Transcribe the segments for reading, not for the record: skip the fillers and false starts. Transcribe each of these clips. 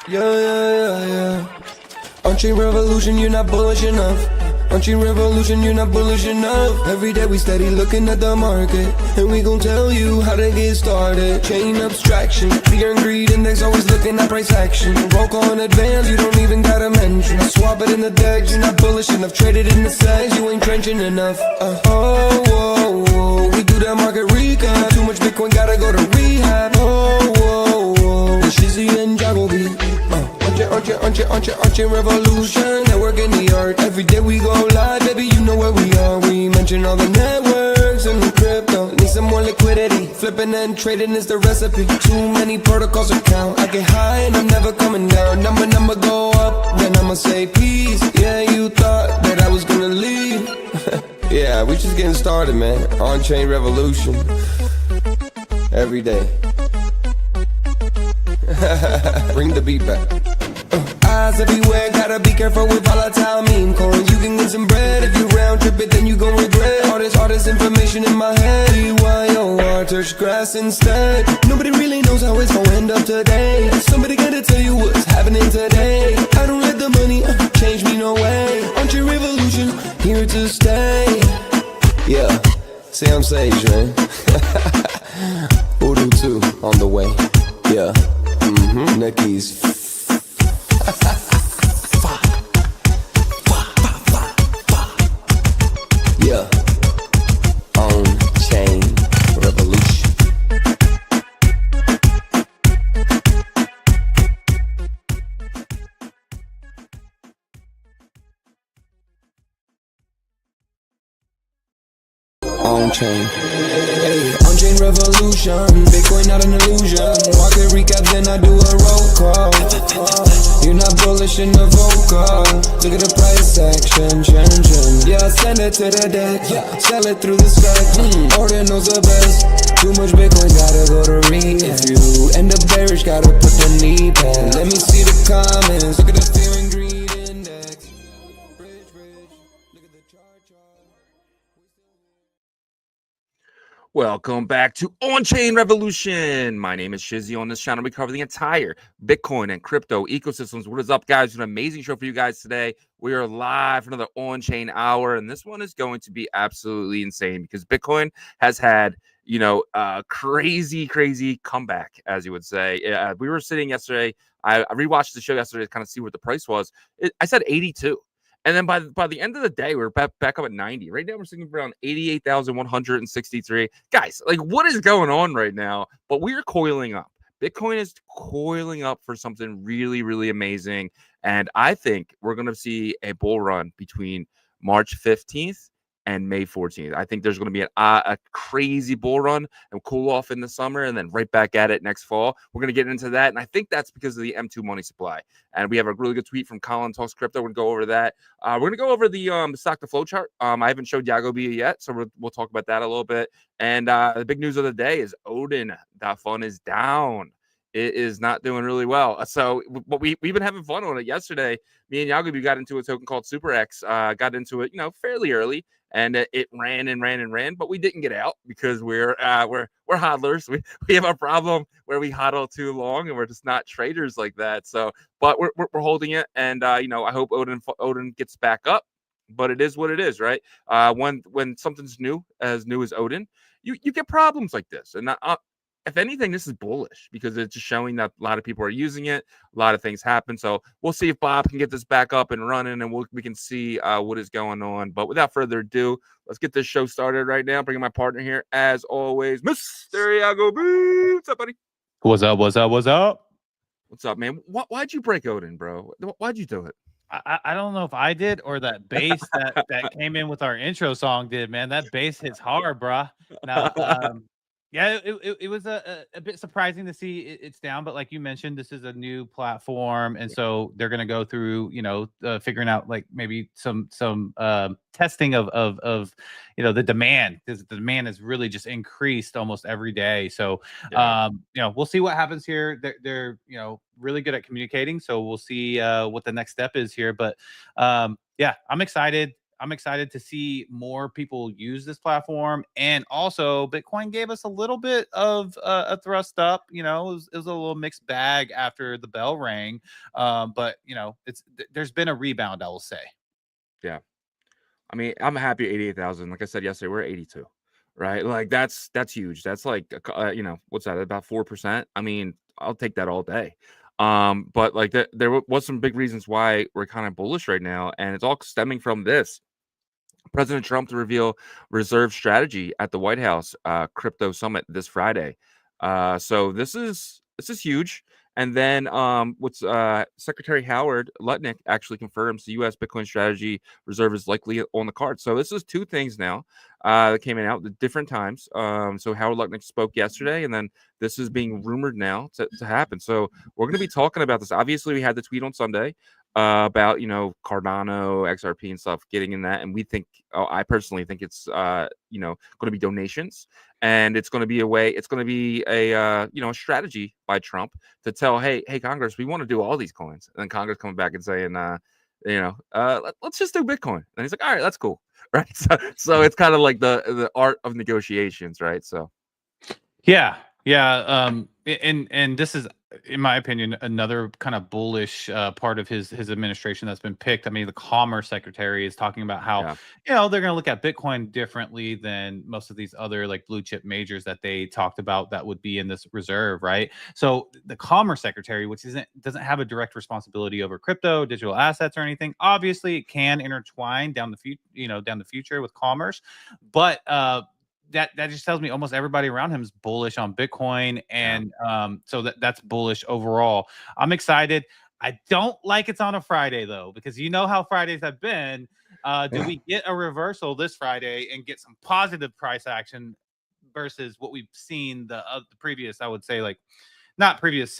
Yeah. OnChain Revolution, you're not bullish enough. OnChain Revolution, you're not bullish enough. Every day we steady looking at the market, and we gon' tell you how to get started. Chain abstraction, fear and greed index, always looking at price action. Roll call in advance, you don't even gotta mention. Swap it in the decks, you're not bullish enough. Trade it in the sex, you ain't trenching enough. We do that market recap. Too much Bitcoin, gotta go to rehab. Shizzy and Jagobi. OnChain Revolution, network in the art. Every day we go live, baby, you know where we are. We mention all the networks and the crypto. Need some more liquidity. Flipping and trading is the recipe. Too many protocols to count. I get high and I'm never coming down. Number go up, then I'ma say peace. Yeah, you thought that I was gonna leave. Yeah, we just getting started, man. OnChain Revolution. Every day. Bring the beat back. Eyes everywhere, gotta be careful with volatile meme coins. You can get some bread if you round trip it, then you gon' regret. All this information in my head. BYOR, touch grass instead. Nobody really knows how it's gon' end up today. Somebody gotta tell you what's happening today. I don't let the money change me no way. OnChain Revolution, here to stay. Yeah, say I'm Sage, man. Odin 2 on the way. Yeah. Nicky's. Yeah. OnChain Revolution. OnChain. Hey, OnChain Revolution. Bitcoin not an illusion. Market recap, then I do a roll call. You're not bullish in the vocal. Look at the price action, change. Yeah, send it to the deck. Sell it through the spec. Order knows the best. Too much Bitcoin, gotta go to read. If you end up bearish, gotta put the knee pad. Let me see the comments. Look at the fear and greed index. Bridge. Look at the chart. Welcome back to OnChain Revolution. My name is Shizzy. On this channel, we cover the entire Bitcoin and crypto ecosystems. What is up, guys? An amazing show for you guys today. We are live for another OnChain hour, and this one is going to be absolutely insane because Bitcoin has had, crazy comeback, as you would say. We were sitting yesterday. I rewatched the show yesterday to kind of see what the price was. I said 82. And then by the end of the day, we're back up at 90. Right now, we're sitting around 88,163. Guys, like, what is going on right now? But we're coiling up. Bitcoin is coiling up for something really amazing. And I think we're going to see a bull run between March 15th and May 14th. I think there's going to be a crazy bull run and cool off in the summer and then right back at it next fall. We're going to get into that. And I think that's because of the M2 money supply. And we have a really good tweet from Colin Talks Crypto. We're going to go over that. We're going to go over the stock to flow chart. I haven't showed Jagobi yet, so we'll talk about that a little bit. And the big news of the day is Odin Dot Fun is down. It is not doing really well. So we've been having fun on it yesterday. Me and Jagobi got into a token called Super X. Got into it, fairly early. And it ran, but we didn't get out because we're hodlers. We have a problem where we hodl too long, and we're just not traders like that. So, but we're holding it, and I hope Odin gets back up. But it is what it is, right? When something's new as Odin, you get problems like this, and if anything, this is bullish because it's just showing that a lot of people are using it. A lot of things happen. So we'll see if Bob can get this back up and running, and we can see what is going on. But without further ado, let's get this show started right now. Bringing my partner here, as always, Mr. Jagobi. What's up, buddy? What's up? What's up, man? Why'd you break Odin, bro? Why'd you do it? I don't know if I did or that bass that came in with our intro song did, man. That bass hits hard, bruh. Now, yeah, it was a bit surprising to see it's down, but like you mentioned, this is a new platform, and so they're going to go through, figuring out like maybe some testing of the demand, because the demand has really just increased almost every day. So we'll see what happens here. They're really good at communicating, so we'll see what the next step is here. But I'm excited. I'm excited to see more people use this platform. And also, Bitcoin gave us a little bit of a thrust up. You know, it was a little mixed bag after the bell rang. But you know, there's been a rebound, I will say. Yeah. I mean, I'm happy at 88,000. Like I said yesterday, we're at 82, right? Like that's huge. That's like you know, what's that? About 4%. I mean, I'll take that all day. But like there was some big reasons why we're kind of bullish right now, and it's all stemming from this. President Trump to reveal reserve strategy at the White House crypto summit this Friday. So this is huge. And then what's Secretary Howard Lutnick actually confirms the U.S. Bitcoin strategy reserve is likely on the card. So this is two things now that came out at different times. So Howard Lutnick spoke yesterday, and then this is being rumored now to happen. So we're going to be talking about this. Obviously, we had the tweet on Sunday about, you know, Cardano, XRP and stuff getting in that. And we think, I personally think it's, you know, going to be donations, and it's going to be a you know, a strategy by Trump to tell, hey, Congress, we want to do all these coins. And then Congress coming back and saying, you know, let's just do Bitcoin. And he's like, all right, that's cool. Right. So it's kind of like the art of negotiations. Right. So. Yeah. And this is, in my opinion, another kind of bullish part of his administration that's been picked. I mean, the Commerce Secretary is talking about how you know, they're going to look at Bitcoin differently than most of these other like blue chip majors that they talked about that would be in this reserve, right? So the Commerce Secretary, which doesn't have a direct responsibility over crypto, digital assets, or anything. Obviously, it can intertwine down the future with commerce, but that just tells me almost everybody around him is bullish on Bitcoin, and so that's bullish overall. I'm excited. I don't like it's on a Friday though, because you know how Fridays have been. Do we get a reversal this Friday and get some positive price action versus what we've seen the previous, I would say, like not previous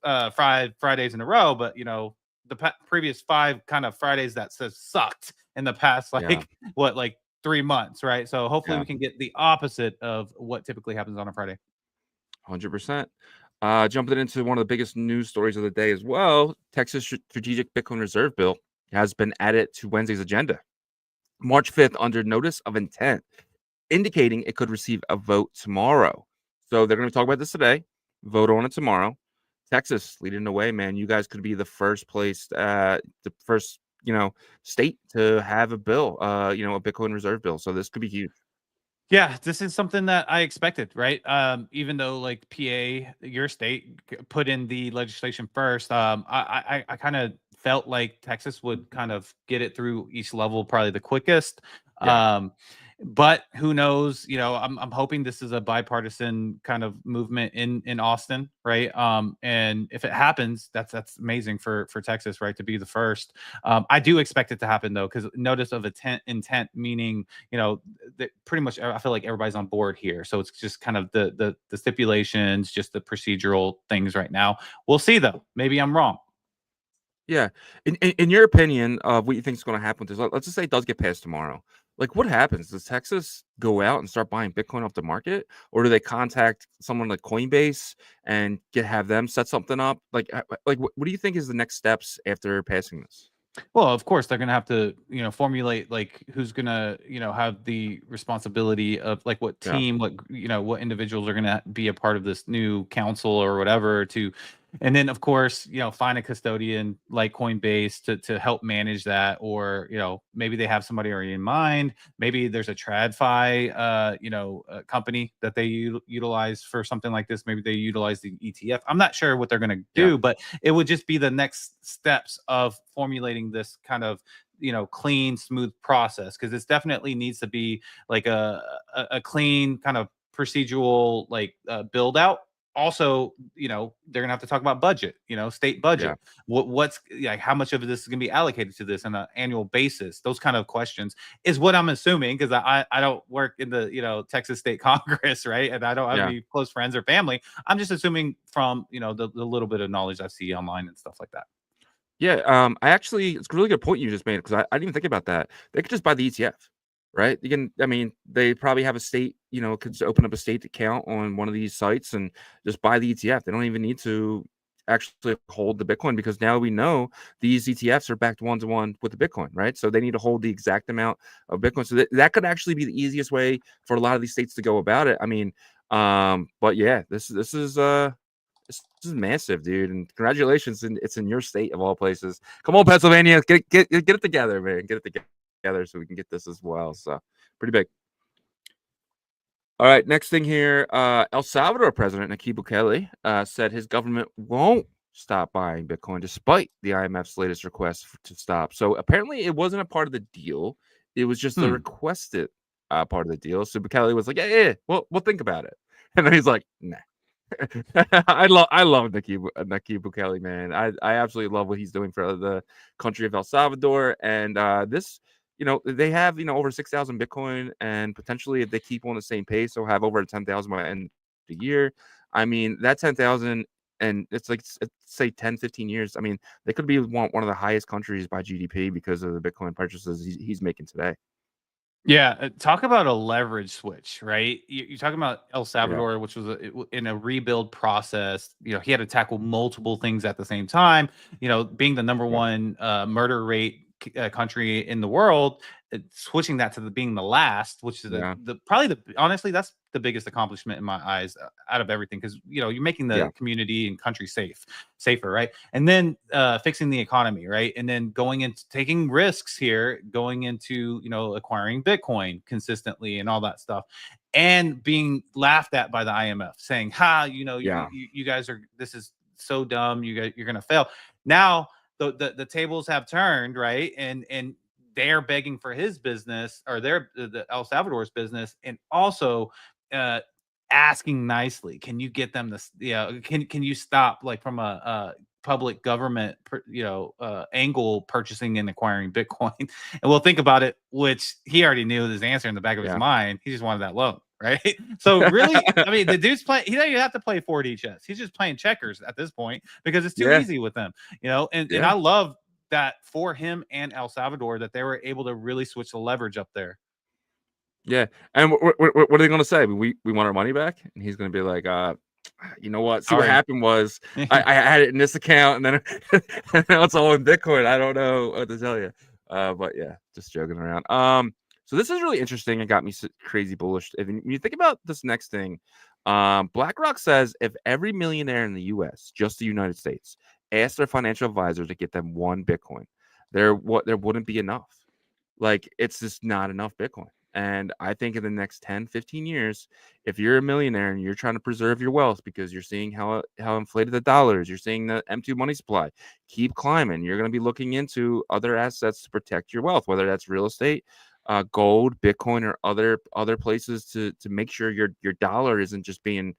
5 Fridays in a row, but you know, the previous 5 kind of Fridays that says sucked in the past, like like 3 months, right? So hopefully we can get the opposite of what typically happens on a Friday. 100%. Jumping into one of the biggest news stories of the day as well, Texas Strategic Bitcoin Reserve Bill has been added to Wednesday's agenda, March 5th, under notice of intent, indicating it could receive a vote tomorrow. So they're going to talk about this today, vote on it tomorrow. Texas leading the way, man. You guys could be the first place, the first, you know, state to have a bill, you know, a Bitcoin reserve bill. So this could be huge. Yeah, this is something that I expected, right? Even though like PA, your state, put in the legislation first, I kind of felt like Texas would kind of get it through each level probably the quickest. But who knows? You know, I'm hoping this is a bipartisan kind of movement in Austin, right? And if it happens, that's amazing for Texas, right, to be the first. I do expect it to happen though, because notice of intent, meaning, you know, that pretty much I feel like everybody's on board here. So it's just kind of the stipulations, just the procedural things right now. We'll see though. Maybe I'm wrong. Yeah. In your opinion of what you think is going to happen with this, let's just say it does get passed tomorrow. Like, what happens? Does Texas go out and start buying Bitcoin off the market, or do they contact someone like Coinbase and have them set something up? Like what do you think is the next steps after passing this? Well, of course, they're gonna have to, you know, formulate like who's gonna, you know, have the responsibility of like what team, what, you know, what individuals are gonna be a part of this new council or whatever to, and then of course, you know, find a custodian like Coinbase to help manage that, or you know, maybe they have somebody already in mind. Maybe there's a TradFi, you know, company that they utilize for something like this. Maybe they utilize the ETF. I'm not sure what they're gonna do, but it would just be the next steps of formulating this kind of, you know, clean, smooth process, because this definitely needs to be like a clean kind of procedural like build out. Also, you know, they're gonna have to talk about budget, you know, state budget. What's like, how much of this is gonna be allocated to this on an annual basis? Those kind of questions is what I'm assuming, because I don't work in the, you know, Texas State Congress, right? And I don't have any close friends or family. I'm just assuming from, you know, the little bit of knowledge I see online and stuff like that. Yeah, I actually, it's a really good point you just made, because I didn't even think about that. They could just buy the ETF, right? You can, I mean, they probably have a state, you know, could just open up a state account on one of these sites and just buy the ETF. They don't even need to actually hold the Bitcoin, because now we know these ETFs are backed 1-to-1 with the Bitcoin, right? So they need to hold the exact amount of Bitcoin. So that could actually be the easiest way for a lot of these states to go about it. I mean, but yeah, this is massive, dude, and congratulations! And it's in your state of all places. Come on, Pennsylvania, get it together, man. Get it together so we can get this as well. So pretty big. All right, next thing here, El Salvador President Nayib Bukele said his government won't stop buying Bitcoin despite the IMF's latest request to stop. So apparently it wasn't a part of the deal. It was just the requested part of the deal. So Bukele was like, yeah, we'll think about it. And then he's like, nah. I love Nayib Bukele, man. I absolutely love what he's doing for the country of El Salvador. And this, they have over 6,000 Bitcoin, and potentially if they keep on the same pace, they'll have over 10,000 by the end of the year. I mean, that 10,000, and it's like, say 10, 15 years. I mean, they could be one of the highest countries by GDP because of the Bitcoin purchases he's making today. Yeah, talk about a leverage switch, right? You're talking about El Salvador, which was in a rebuild process. He had to tackle multiple things at the same time. Being the number one murder rate country in the world, switching that to being the last, which is honestly, that's the biggest accomplishment in my eyes out of everything, because you're making the community and country safer, right? And then fixing the economy, right? And then going into taking risks here, going into acquiring Bitcoin consistently and all that stuff, and being laughed at by the IMF, saying, you guys are, this is so dumb, you're gonna fail. Now the tables have turned, right? And they're begging for his business, or the El Salvador's business, and also asking nicely, can you get them this? Can you stop, like, from a public government angle, purchasing and acquiring Bitcoin? And we'll think about it, which he already knew his answer in the back of his mind. He just wanted that loan, right? So really, I mean, the dude's playing. He doesn't even have to play 4D chess. He's just playing checkers at this point, because it's too easy with them, And I love that for him and El Salvador, that they were able to really switch the leverage up there. Yeah, and what are they going to say? We want our money back, and he's going to be like, you know what? See, what happened was I had it in this account, and then and now it's all in Bitcoin. I don't know what to tell you, but yeah, just joking around. So this is really interesting and got me crazy bullish. If you think about this next thing, BlackRock says if every millionaire in the U.S., just the United States, asked their financial advisor to get them one Bitcoin, there wouldn't be enough. Like, it's just not enough Bitcoin. And I think in the next 10, 15 years, if you're a millionaire and you're trying to preserve your wealth because you're seeing how inflated the dollar is, you're seeing the M2 money supply keep climbing, you're going to be looking into other assets to protect your wealth, whether that's real estate, gold, Bitcoin, or other places to make sure your dollar isn't just being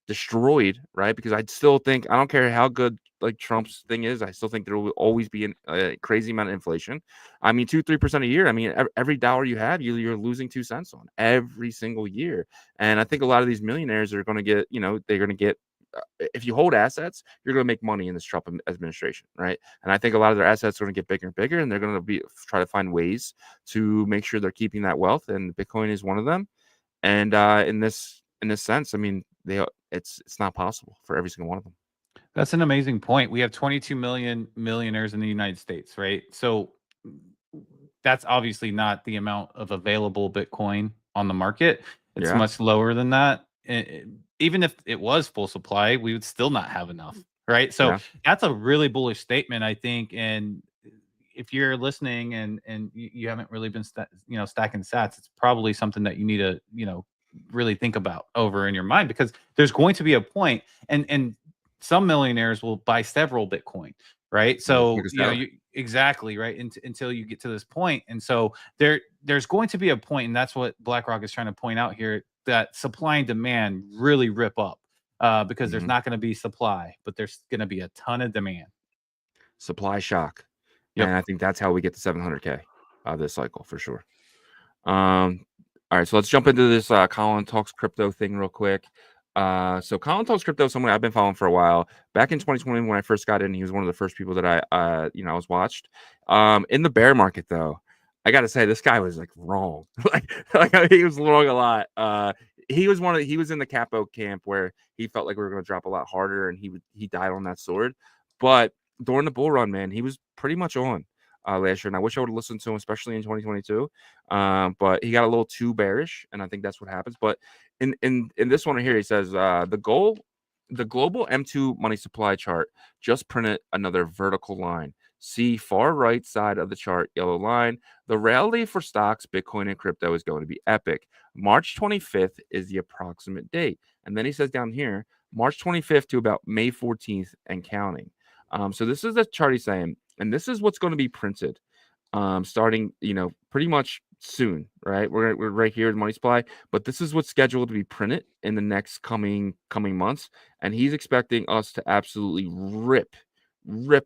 destroyed, right? Because I still think, I don't care how good like Trump's thing is, I still think there will always be a crazy amount of inflation. I mean, 2-3% a year. I mean, every dollar you have, you're losing 2 cents on every single year. And I think a lot of these millionaires are going to get, they're going to get, if you hold assets, you're going to make money in this Trump administration, right? And I think a lot of their assets are going to get bigger and bigger, and they're going to try to find ways to make sure they're keeping that wealth, and Bitcoin is one of them. And in this sense, I mean, it's not possible for every single one of them. That's an amazing point. We have 22 million millionaires in the United States, right? So that's obviously not the amount of available Bitcoin on the market. It's much lower than that. Even if it was full supply, we would still not have enough, right? So that's a really bullish statement, I think. And if you're listening and you haven't really been stacking sats, it's probably something that you need to really think about over in your mind, because there's going to be a point, and some millionaires will buy several Bitcoin, right? So exactly, right, until you get to this point. And so there's going to be a point, and that's what BlackRock is trying to point out here, that supply and demand really rip up, because there's not going to be supply, but there's going to be a ton of demand. Supply shock. And I think that's how we get to 700K this cycle for sure. All right, so let's jump into this Colin Talks Crypto thing real quick. So Colin Talks Crypto is someone I've been following for a while. Back in 2020, when I first got in, he was one of the first people that I was watched. In the bear market, though, I got to say, this guy was like wrong. like he was wrong a lot. he was he was in the capo camp where he felt like we were going to drop a lot harder, and he died on that sword. But during the bull run, man, he was pretty much on last year, and I wish I would have listened to him, especially in 2022. But he got a little too bearish, and I think that's what happens. But in this one here, he says the global M2 money supply chart just printed another vertical line. See far right side of the chart, yellow line. The rally for stocks, Bitcoin, and crypto is going to be epic. March 25th is the approximate date. And then he says down here, March 25th to about May 14th and counting. So this is the chart he's saying, and this is what's going to be printed starting, pretty much soon, right? We're right here in money supply, but this is what's scheduled to be printed in the next coming months, and he's expecting us to absolutely rip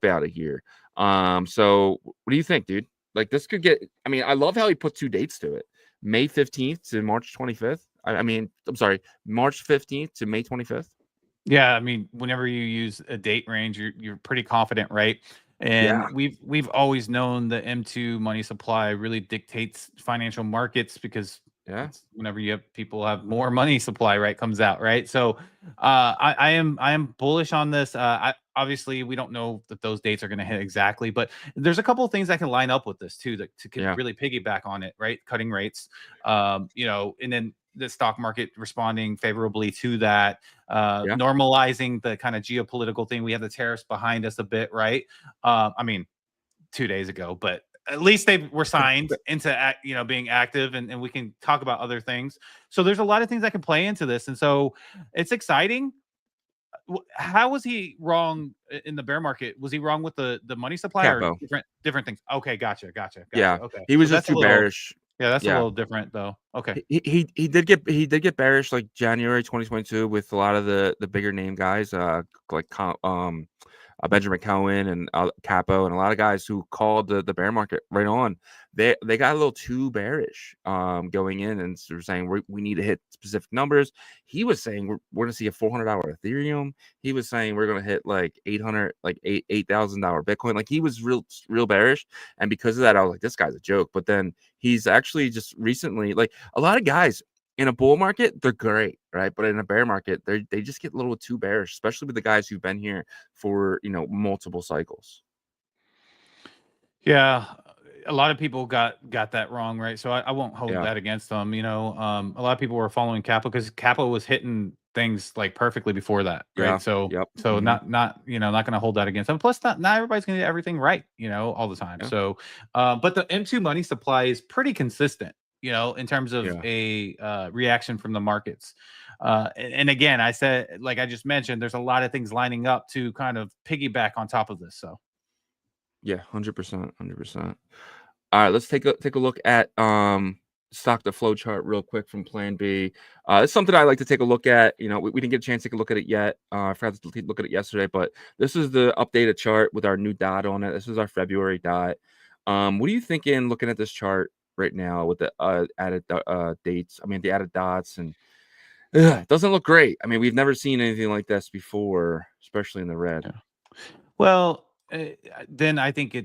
out of here. So what do you think, dude? Like, this could get, I mean, I love how he put 2 dates to it. May 15th to March 25th. I'm sorry, March 15th to May 25th. Yeah, I mean, whenever you use a date range, you're pretty confident, right? And Yeah. we've always known the M2 money supply really dictates financial markets because Yeah. it's whenever you have people have more money supply, right, comes out, right? So I am bullish on this. Obviously we don't know that those dates are going to hit exactly, but there's a couple of things that can line up with this too that could Yeah. really piggyback on it, right? Cutting rates, and then the stock market responding favorably to that, Yeah. normalizing the kind of geopolitical thing. We have the tariffs behind us a bit, right? I mean, 2 days ago, but at least they were signed into being active, and we can talk about other things. So there's a lot of things that can play into this, and so it's exciting. How was he wrong in the bear market? Was he wrong with the money supply or Capo. different things? Okay, gotcha. Yeah. Okay, He was so just that's a too little, bearish. yeah, that's a Yeah. little different though. Okay. He did get bearish like January 2022 with a lot of the bigger name guys, like Benjamin Cohen and Capo, and a lot of guys who called the bear market right on. They got a little too bearish going in, and were saying we need to hit specific numbers. He was saying we're going to see a $400 Ethereum. He was saying we're going to hit like $8,000 Bitcoin. Like, he was real bearish, and because of that, I was like, this guy's a joke. But then he's actually just recently, like, a lot of guys in a bull market, they're great, right? But in a bear market, they just get a little too bearish, especially with the guys who've been here for multiple cycles. Yeah, a lot of people got that wrong, right? So I won't hold Yeah. that against them. A lot of people were following Capo because Capo was hitting things like perfectly before that, right? Yeah. So Yep. so Mhm. not not going to hold that against them. Plus, not everybody's going to get everything right, all the time. Yeah. So, but the M2 money supply is pretty consistent, in terms of Yeah. a reaction from the markets. And again, I said, like I just mentioned, there's a lot of things lining up to kind of piggyback on top of this. So. Yeah, 100%, 100%. All right, let's take a look at stock to flow chart real quick from Plan B. It's something I like to take a look at. We didn't get a chance to take a look at it yet. I forgot to look at it yesterday, but this is the updated chart with our new dot on it. This is our February dot. What are you thinking looking at this chart right now with the added dates? I mean, the added dots, and it doesn't look great. I mean, we've never seen anything like this before, especially in the red. Yeah. Well, then I think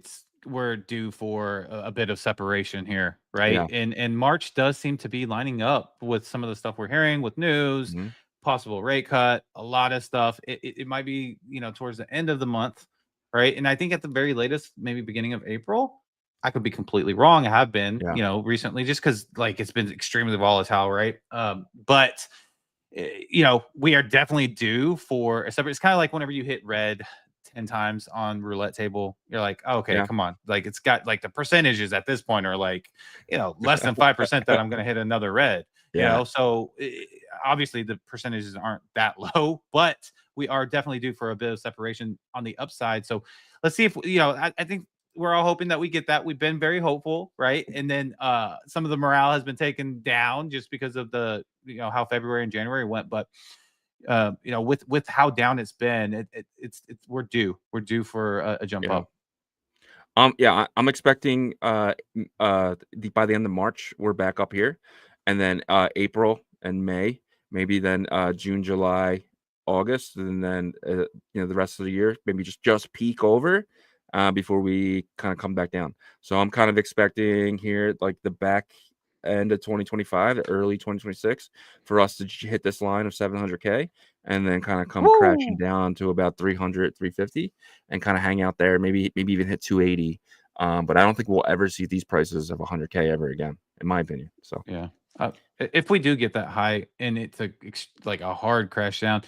we're due for a bit of separation here, right? Yeah. And March does seem to be lining up with some of the stuff we're hearing with news, Mhm. possible rate cut, a lot of stuff. It might be towards the end of the month, right? And I think at the very latest, maybe beginning of April. I could be completely wrong. I have been, Yeah. recently, just because like it's been extremely volatile, right? But we are definitely due for a separate. It's kind of like whenever you hit red 10 times on roulette table, you're like, oh, okay, Yeah. come on. Like, it's got like the percentages at this point are like, less than 5% that I'm going to hit another red, Yeah. So obviously the percentages aren't that low, but we are definitely due for a bit of separation on the upside. So let's see if, I think we're all hoping that we get that. We've been very hopeful, right? And then some of the morale has been taken down just because of the, how February and January went. But with how down it's been, it's we're due for a jump Yeah. up. Yeah, I'm expecting by the end of March we're back up here, and then April and May, maybe then June, July, August, and then the rest of the year maybe just peak over before we kind of come back down. So I'm kind of expecting here like the back end of 2025, early 2026, for us to hit this line of 700K and then kind of come crashing down to about 300, 350 and kind of hang out there, maybe even hit 280. But I don't think we'll ever see these prices of 100K ever again, in my opinion. So yeah. If we do get that high and it's like a hard crash down,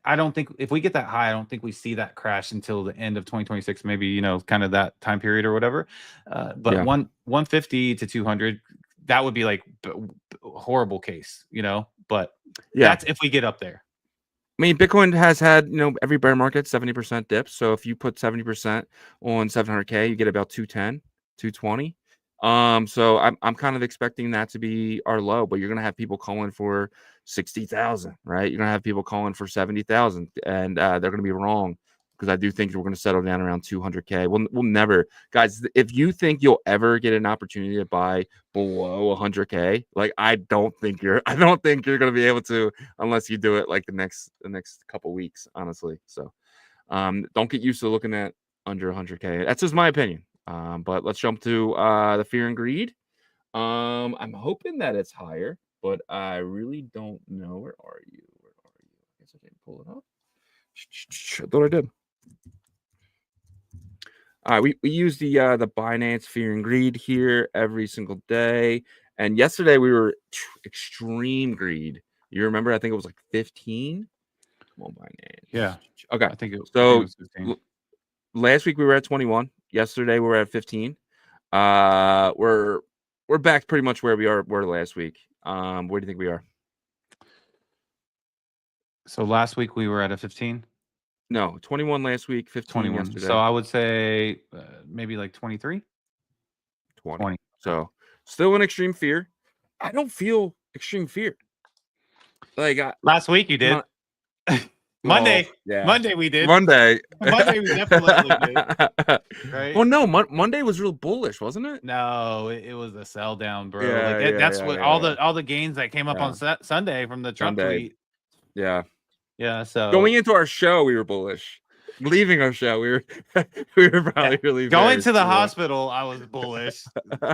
I don't think if we get that high, I don't think we see that crash until the end of 2026, maybe, you know, kind of that time period or whatever. But Yeah. 150 to 200, that would be like horrible case, you know, but yeah, that's if we get up there. I mean, Bitcoin has had, you know, every bear market 70% dips. So if you put 70% on 700K, you get about 210, 220. So I'm kind of expecting that to be our low, but you're gonna have people calling for 60,000, right? You're gonna have people calling for 70,000, and they're gonna be wrong because I do think we're gonna settle down around 200K. We'll never, guys. If you think you'll ever get an opportunity to buy below 100K, like I don't think you're gonna be able to unless you do it like the next couple weeks, honestly. So don't get used to looking at under 100K. That's just my opinion. But let's jump to the fear and greed. I'm hoping that it's higher, but I really don't know. Where are you? I guess I can't pull it up. I thought I did. All right, we use the Binance fear and greed here every single day. And yesterday we were extreme greed. You remember? I think it was like 15. Come on, Binance. Yeah. Okay. I think it So was 15. last week we were at 21. Yesterday we were at 15. We're back pretty much where we were last week. Where do you think we are? So last week we were at a 15. No, 21 last week, 15 21. yesterday. So I would say maybe like 23. 20. So still in extreme fear. I don't feel extreme fear. Like last week you did. Monday. Well, yeah. Monday we did. Monday we definitely did. Right? Well, no, Monday was real bullish, wasn't it? No, it was a sell down, bro. Yeah, like that's yeah, what yeah, all the gains that came up on Sunday from the Trump tweet. Yeah. Yeah. So going into our show, we were bullish. Leaving our show, we were probably really going to the hospital. I was bullish.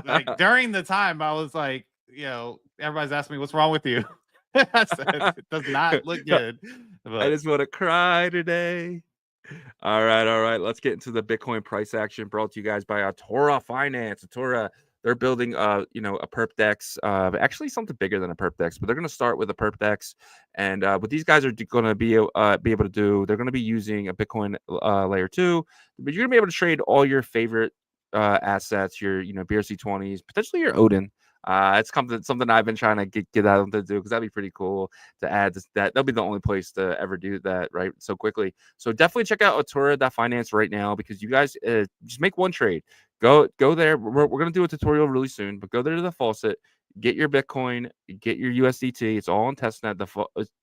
Like during the time, I was like, you know, everybody's asking me what's wrong with you. I said, it does not look good. But I just want to cry today. All right. Let's get into the Bitcoin price action brought to you guys by Atora Finance. Atora, they're building a perp dex, actually something bigger than a perp dex, but they're going to start with a perp dex. And what these guys are going to be able to do, they're going to be using a Bitcoin layer 2, but you're going to be able to trade all your favorite assets, your BRC20s, potentially your Odin. It's something I've been trying to get out to do because that'd be pretty cool to add that. That'll be the only place to ever do that right so quickly. So definitely check out Atora.finance right now because you guys just make one trade. Go there. We're gonna do a tutorial really soon, but go there to the faucet, get your Bitcoin, get your USDT. It's all on testnet.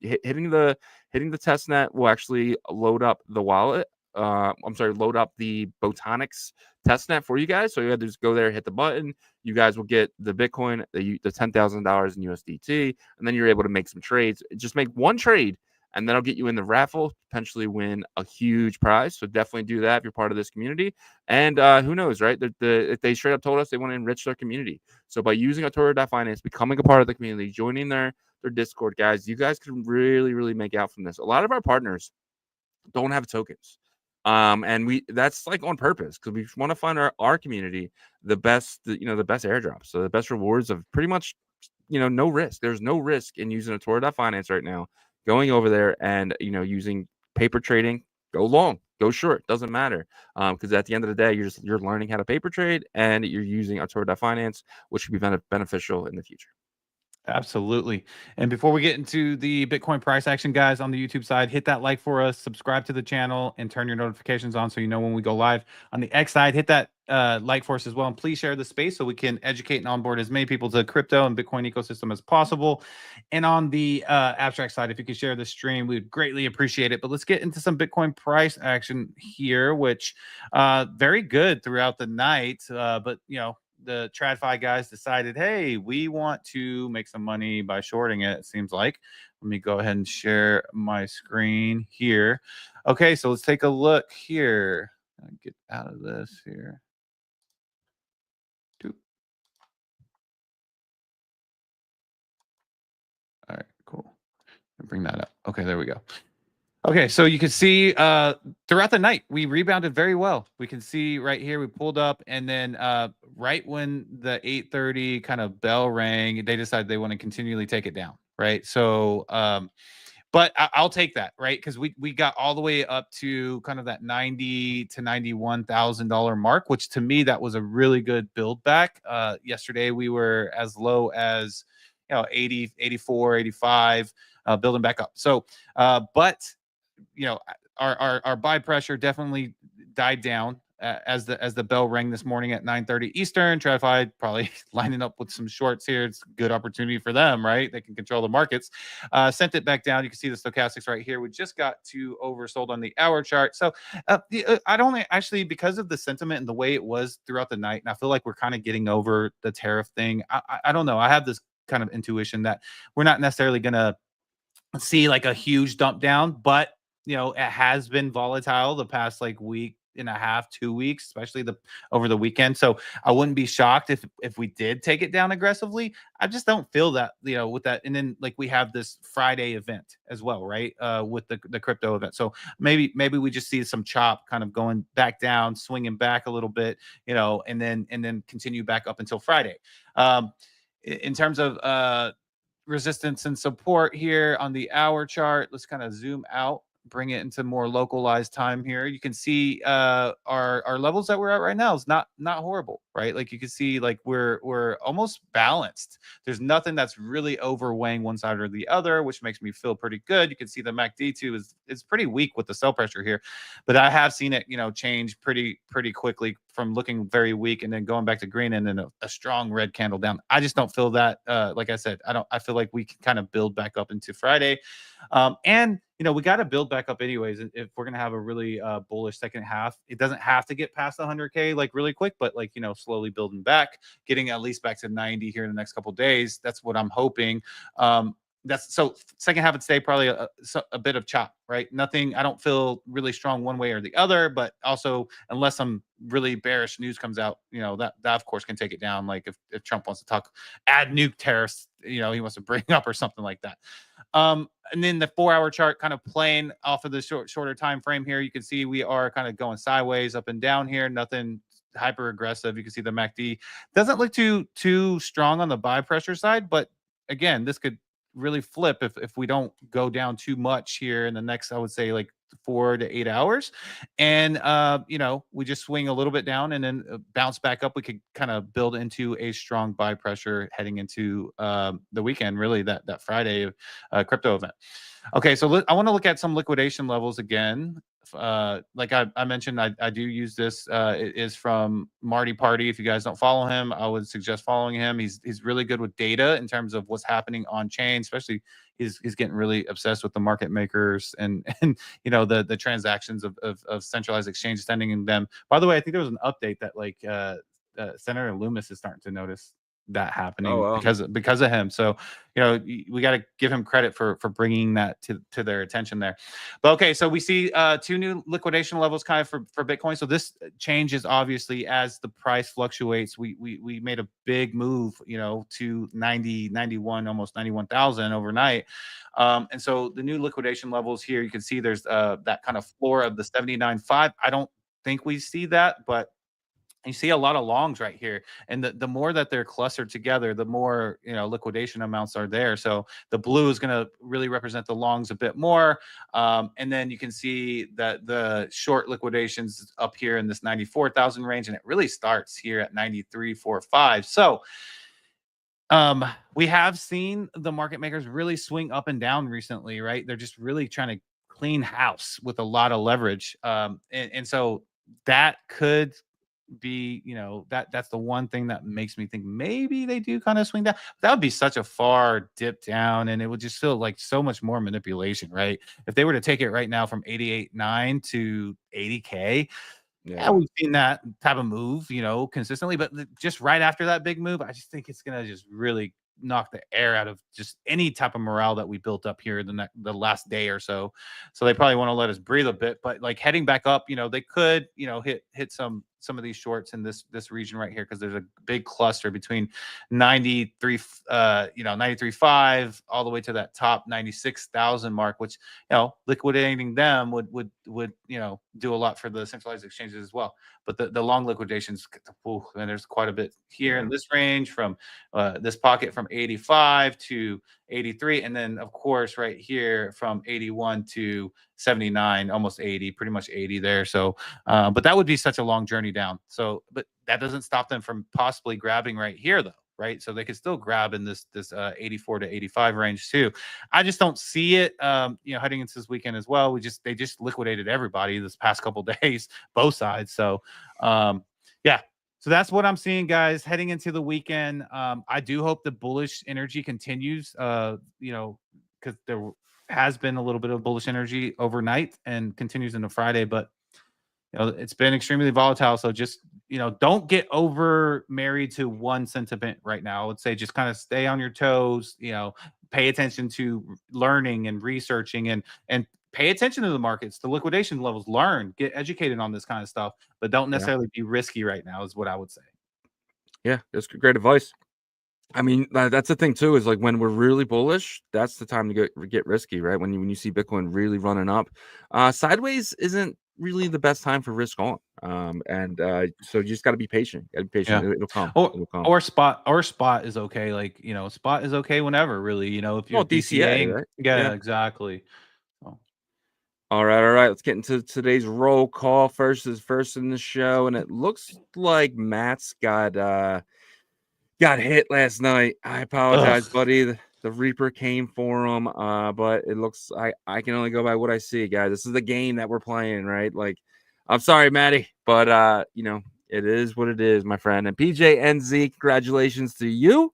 Hitting the testnet will actually load up the wallet. Load up the Botonics testnet for you guys. So you have to just go there, hit the button. You guys will get the Bitcoin, the $10,000 in USDT, and then you're able to make some trades. Just make one trade, and that'll get you in the raffle, potentially win a huge prize. So definitely do that if you're part of this community. And who knows, right? They straight up told us they want to enrich their community. So by using Atora.finance, becoming a part of the community, joining their Discord, guys, you guys can really, really make out from this. A lot of our partners don't have tokens. And that's like on purpose because we want to find our community the best airdrops. So the best rewards of pretty much, no risk. There's no risk in using Atora.finance right now. Going over there and, using paper trading, go long, go short, doesn't matter. Because at the end of the day, you're learning how to paper trade and you're using Atora.finance, which could be beneficial in the future. Absolutely. And before we get into the Bitcoin price action, guys, on the YouTube side, hit that like for us, subscribe to the channel, and turn your notifications on so you know when we go live. On the X side, hit that like for us as well. And please share the space so we can educate and onboard as many people to the crypto and Bitcoin ecosystem as possible. And on the abstract side, if you could share the stream, we'd greatly appreciate it. But let's get into some Bitcoin price action here, which very good throughout the night. But, the TradFi guys decided, hey, we want to make some money by shorting it seems like. Let me go ahead and share my screen here. Okay, so let's take a look here. Get out of this here. Bring that up. Okay, there we go. Okay, so you can see throughout the night we rebounded very well. We can see right here we pulled up, and then right when the 8:30 kind of bell rang, they decided they want to continually take it down, right? So but I'll take that, right? Because we got all the way up to kind of that $90,000 to $91,000 mark, which to me that was a really good build back. Yesterday we were as low as 80, 84, 85, building back up. So but our buy pressure definitely died down as the bell rang this morning at 9:30 Eastern. TradFi probably lining up with some shorts here. It's a good opportunity for them, right? They can control the markets. Sent it back down. You can see the stochastics right here. We just got to oversold on the hour chart. So I don't actually, because of the sentiment and the way it was throughout the night, and I feel like we're kind of getting over the tariff thing. I don't know. I have this kind of intuition that we're not necessarily going to see like a huge dump down, but it has been volatile the past like week and a half, 2 weeks, especially over the weekend. So I wouldn't be shocked if we did take it down aggressively. I just don't feel that, with that. And then like we have this Friday event as well, right? With the crypto event. So maybe we just see some chop kind of going back down, swinging back a little bit, and then continue back up until Friday. In terms of resistance and support here on the hour chart, let's kind of zoom out, bring it into more localized time here. You can see our levels that we're at right now is not horrible, right? Like you can see like we're almost balanced. There's nothing that's really overweighing one side or the other, which makes me feel pretty good. You can see the MACD2 is pretty weak with the sell pressure here, but I have seen it change pretty quickly from looking very weak and then going back to green and then a strong red candle down. I just don't feel that. Like I said, I feel like we can kind of build back up into Friday, and we got to build back up anyways. If we're going to have a really bullish second half, it doesn't have to get past 100K like really quick, but like, slowly building back, getting at least back to 90 here in the next couple of days. That's what I'm hoping. So second half of today, probably a bit of chop, right? Nothing, I don't feel really strong one way or the other, but also unless some really bearish news comes out, that of course can take it down. Like if Trump wants to add nuke tariffs, he wants to bring up or something like that. And then the 4-hour chart kind of playing off of the shorter time frame here. You can see we are kind of going sideways up and down here. Nothing hyper aggressive. You can see the MACD doesn't look too strong on the buy pressure side, but again, this could really flip if we don't go down too much here in the next, I would say, like 4 to 8 hours, and we just swing a little bit down and then bounce back up. We could kind of build into a strong buy pressure heading into the weekend, really that Friday crypto event. Okay, so I want to look at some liquidation levels again. Like I mentioned, I do use this. It is from Marty Party. If you guys don't follow him, I would suggest following him. He's really good with data in terms of what's happening on chain, especially he's getting really obsessed with the market makers and the transactions of centralized exchanges sending them. By the way, I think there was an update that like Senator Loomis is starting to notice that happening because of him. So we got to give him credit for bringing that to their attention there. But okay, so we see 2 new liquidation levels kind of for Bitcoin. So this changes obviously as the price fluctuates. We made a big move to 90, 91, almost 91,000 overnight. And so the new liquidation levels here, you can see there's that kind of floor of the 79.5. I don't think we see that, but you see a lot of longs right here, and the more that they're clustered together, the more liquidation amounts are there. So the blue is going to really represent the longs a bit more, and then you can see that the short liquidations up here in this 94,000 range, and it really starts here at 93.45. So we have seen the market makers really swing up and down recently, right? They're just really trying to clean house with a lot of leverage, and so that could be that's the one thing that makes me think maybe they do kind of swing down. That would be such a far dip down, and it would just feel like so much more manipulation, right? If they were to take it right now from 88.9 to 80K, yeah, we've seen that type of move consistently, but just right after that big move, I just think it's gonna just really knock the air out of just any type of morale that we built up here the last day or so. So they probably want to let us breathe a bit, but like heading back up, they could hit some some of these shorts in this region right here, because there's a big cluster between 93.5 all the way to that top 96,000 mark, which liquidating them would do a lot for the centralized exchanges as well. But the long liquidations, and there's quite a bit here in this range from this pocket from 85 to 83, and then of course right here from 81 to 79, almost 80, pretty much 80 there. So but that would be such a long journey down. So but that doesn't stop them from possibly grabbing right here though, right? So they could still grab in this 84 to 85 range too. I just don't see it heading into this weekend as well. They just liquidated everybody this past couple days, both sides. So yeah. So that's what I'm seeing, guys, heading into the weekend. I do hope the bullish energy continues, because there has been a little bit of bullish energy overnight and continues into Friday, but it's been extremely volatile. So just, don't get over married to one sentiment right now. I would say just kind of stay on your toes, pay attention to learning and researching and pay attention to the markets, the liquidation levels, get educated on this kind of stuff, but don't necessarily be risky right now is what I would say. Yeah, that's great advice. I mean, that's the thing too, is like when we're really bullish, that's the time to get risky, right? When you see Bitcoin really running up, sideways isn't really the best time for risk on. So you just got to be patient. Yeah. It'll come. Or spot is okay. Like, spot is okay whenever, really, if you're DCA, right? Yeah, exactly. So. All right. Let's get into today's roll call. First in the show, and it looks like Matt's got hit last night. I apologize, buddy. The Reaper came for him, but it looks I can only go by what I see, guys. This is the game that we're playing, right? Like, I'm sorry, Matty, but it is what it is, my friend. And PJNZ, congratulations to you.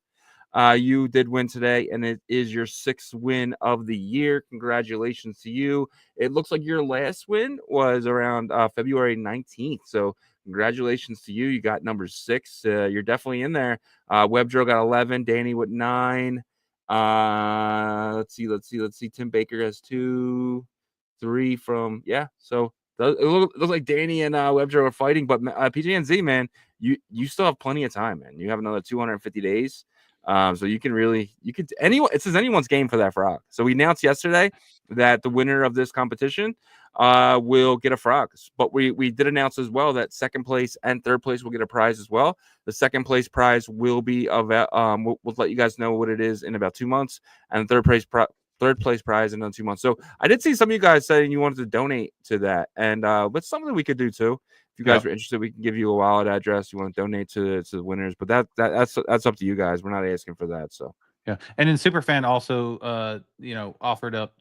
You did win today, and it is your 6th win of the year. Congratulations to you. It looks like your last win was around February 19th. So congratulations to you. You got number 6. You're definitely in there. WebDrill got 11. Danny with 9. Let's see. Tim Baker has 2, 3 from So it looks like Danny and WebDrill are fighting, but PJNZ, man, you still have plenty of time, man. You have another 250 days. So this is anyone's game for that frog. So we announced yesterday that the winner of this competition will get a frog. But we did announce as well that 2nd place and 3rd place will get a prize as well. The 2nd place prize will be we'll let you guys know what it is in about 2 months, and the 3rd place prize in another 2 months. So I did see some of you guys saying you wanted to donate to that, and but something we could do too. If you guys are interested, we can give you a wallet address. You want to donate to the winners, but that's up to you guys. We're not asking for that. So yeah, and then Superfan also offered up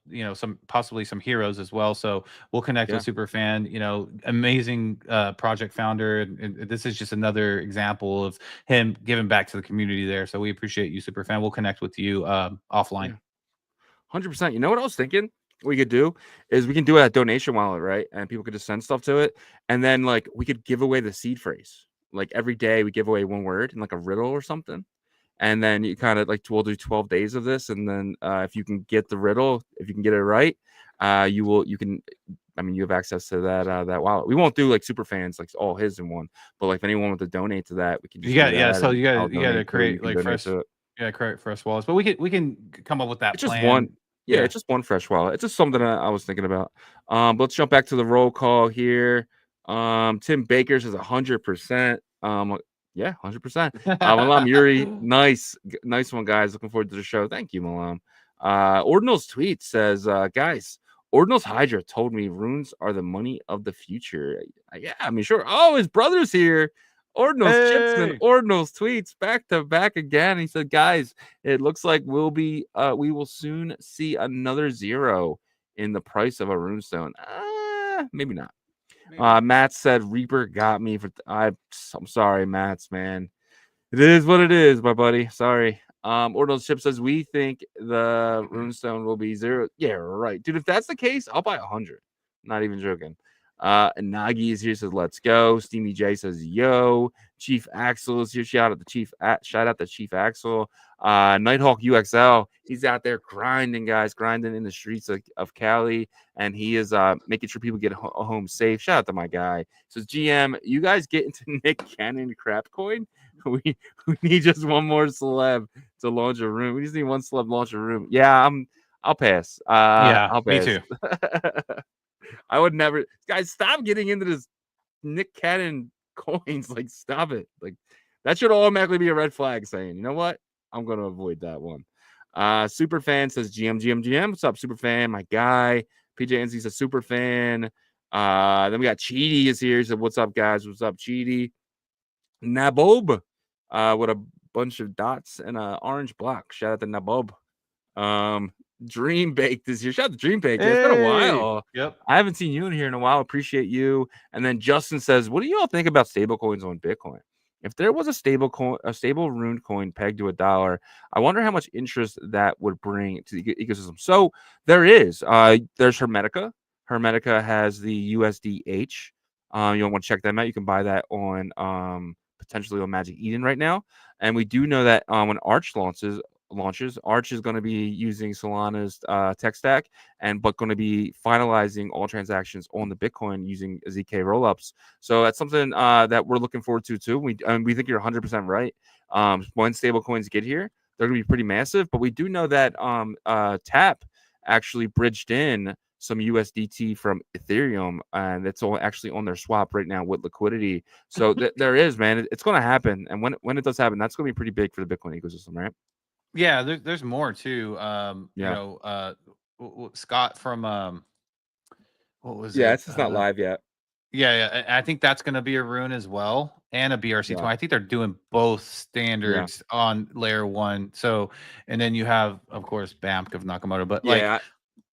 possibly some heroes as well. So we'll connect with Superfan. Amazing project founder, and this is just another example of him giving back to the community there. So we appreciate you, Superfan. We'll connect with you offline. 100%. You know what I was thinking? We could do is we can do a donation wallet, right? And people could just send stuff to it, and then like we could give away the seed phrase. Like every day we give away one word and like a riddle or something, and then you kind of like we'll do 12 days of this, and then if you can get the riddle, if you can get it right, you have access to that wallet. We won't do like super fans like all his in one, but like if anyone wants to donate to that, we can just so you got to create like fresh create fresh wallets, but we can come up with that it's plan. Just one. Yeah, it's just one fresh wallet. It's just something I was thinking about. Let's jump back to the roll call here. Tim Baker says 100%. 100%. Malam Yuri, nice one, guys. Looking forward to the show. Thank you, Malam. Ordinal's tweet says, guys, Ordinal's Hydra told me runes are the money of the future. Yeah, I mean, sure. Oh, his brother's here. Ordinal's chips and Ordinal's tweets back to back again. He said, guys, it looks like we will soon see another 0 in the price of a runestone. Maybe not. Matt said Reaper got me I'm sorry, Matt's, man. It is what it is, my buddy. Sorry. Ordinal's chip says we think the runestone will be 0. Yeah, right. Dude, if that's the case, I'll buy 100. Not even joking. And Nagi is here, says let's go. Steamy J says yo. Chief Axel is here. Shout out to Chief Axel. Nighthawk UXL, he's out there grinding, guys, grinding in the streets of Cali, and he is making sure people get home safe. Shout out to my guy. Says GM, you guys get into Nick Cannon crap coin. We need just one more celeb to launch a room. We just need one celeb launch a room. Yeah, I'll pass. I'll pass. Me too. I would never. Guys, stop getting into this Nick Cannon coins. Like, stop it. Like, that should automatically be a red flag saying, you know what? I'm going to avoid that one. Superfan says GM. What's up, Superfan? My guy. PJNZ says Superfan. Then we got Cheaty is here. He said, what's up, guys? What's up, Cheaty? Nabob with a bunch of dots and an orange block. Shout out to Nabob. Dream Baked is here. Shout out to Dream Baked. It's been a while. Yep. I haven't seen you in here in a while. Appreciate you. And then Justin says, what do you all think about stable coins on Bitcoin? If there was a stable ruined coin pegged to $1, I wonder how much interest that would bring to the ecosystem. So there is. There's Hermetica. Hermetica has the USDH. You want to check them out. You can buy that on potentially on Magic Eden right now. And we do know that when Arch launches, Arch is going to be using Solana's tech stack, but going to be finalizing all transactions on the Bitcoin using ZK rollups. So that's something that we're looking forward to too. We think you're 100% right. When stablecoins get here, they're going to be pretty massive. But we do know that TAP actually bridged in some USDT from Ethereum, and it's all actually on their swap right now with liquidity. So there is, man, it's going to happen. And when it does happen, that's going to be pretty big for the Bitcoin ecosystem, right? Yeah, there's more too. You know, Scott from what was it? Yeah, it's just not live yet. Yeah, I think that's going to be a rune as well, and a BRC20. I think they're doing both standards on layer 1. So, and then you have, of course, BAMP of Nakamoto. But like,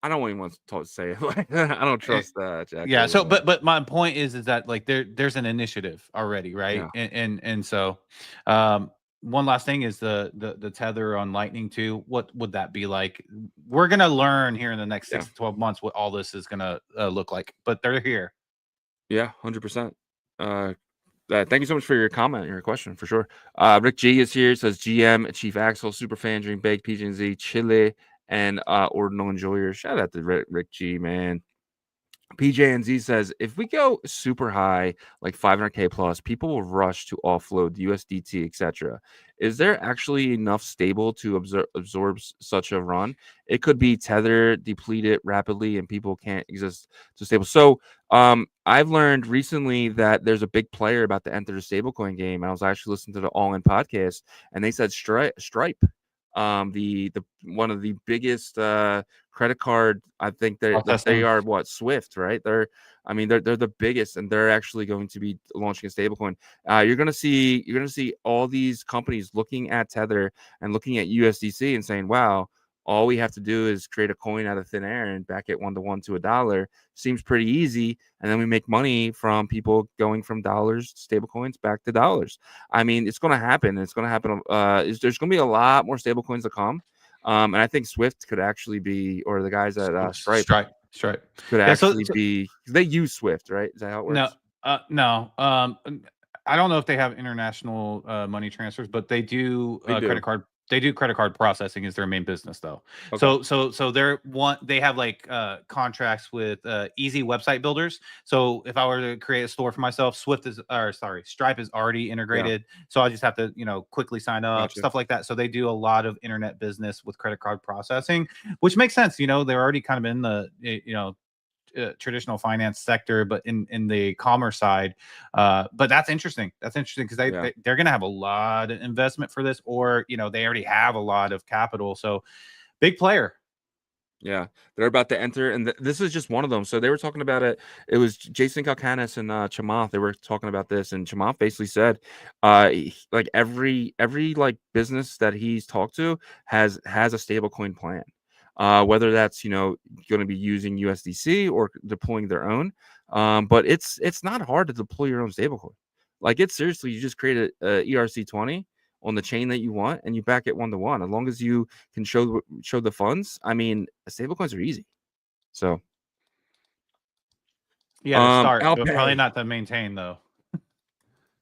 I don't even want to say it. Like, I don't trust Jack. Yeah. So, but my point is that like there's an initiative already, right? Yeah. And so, one last thing is the tether on Lightning too. What would that be like? We're gonna learn here in the next 6 to 12 months what all this is gonna look like. But they're here. Yeah, 100%. Thank you so much for your comment and your question, for sure. Rick G is here. Says GM, Chief Axel, Superfan, Dream Bake, PGNZ, Chile, and Ordinal Enjoyer. Shout out to Rick G, man. PJNZ says, if we go super high, like 500K plus, people will rush to offload USDT, etc. Is there actually enough stable to absorb such a run? It could be tether depleted rapidly and people can't exist to stable. So I've learned recently that there's a big player about to enter the stablecoin game. I was actually listening to the All In podcast, and they said Stripe, the one of the biggest credit card, I think they are what, Swift, right? They're the biggest, and they're actually going to be launching a stablecoin. You're gonna see all these companies looking at Tether and looking at USDC and saying, wow, all we have to do is create a coin out of thin air and back it 1-to-1 to $1. Seems pretty easy. And then we make money from people going from dollars, stable coins, back to dollars. I mean, it's going to happen. It's going to happen. There's going to be a lot more stable coins to come. And I think Swift could actually be, or the guys at Stripe could actually be, they use Swift, right? Is that how it works? No. I don't know if they have international money transfers, but they do credit card. They do credit card processing is their main business, though. Okay. So they have like contracts with easy website builders. So if I were to create a store for myself, Stripe is already integrated. Yeah. So I just have to quickly sign up, stuff like that. So they do a lot of internet business with credit card processing, which makes sense. They're already kind of in the traditional finance sector, but in the commerce side. But that's interesting. Because they're going to have a lot of investment for this, or they already have a lot of capital. So big player. Yeah, they're about to enter, and this is just one of them. So they were talking about it. It was Jason Kalkanis and Chamath. They were talking about this, and Chamath basically said, like every like business that he's talked to has a stablecoin plan. Whether that's going to be using USDC or deploying their own, but it's not hard to deploy your own stablecoin. Like, it's seriously, you just create a ERC20 on the chain that you want, and you back it 1-to-1. As long as you can show the funds, I mean, stablecoins are easy. So yeah, to start, but probably not to maintain though.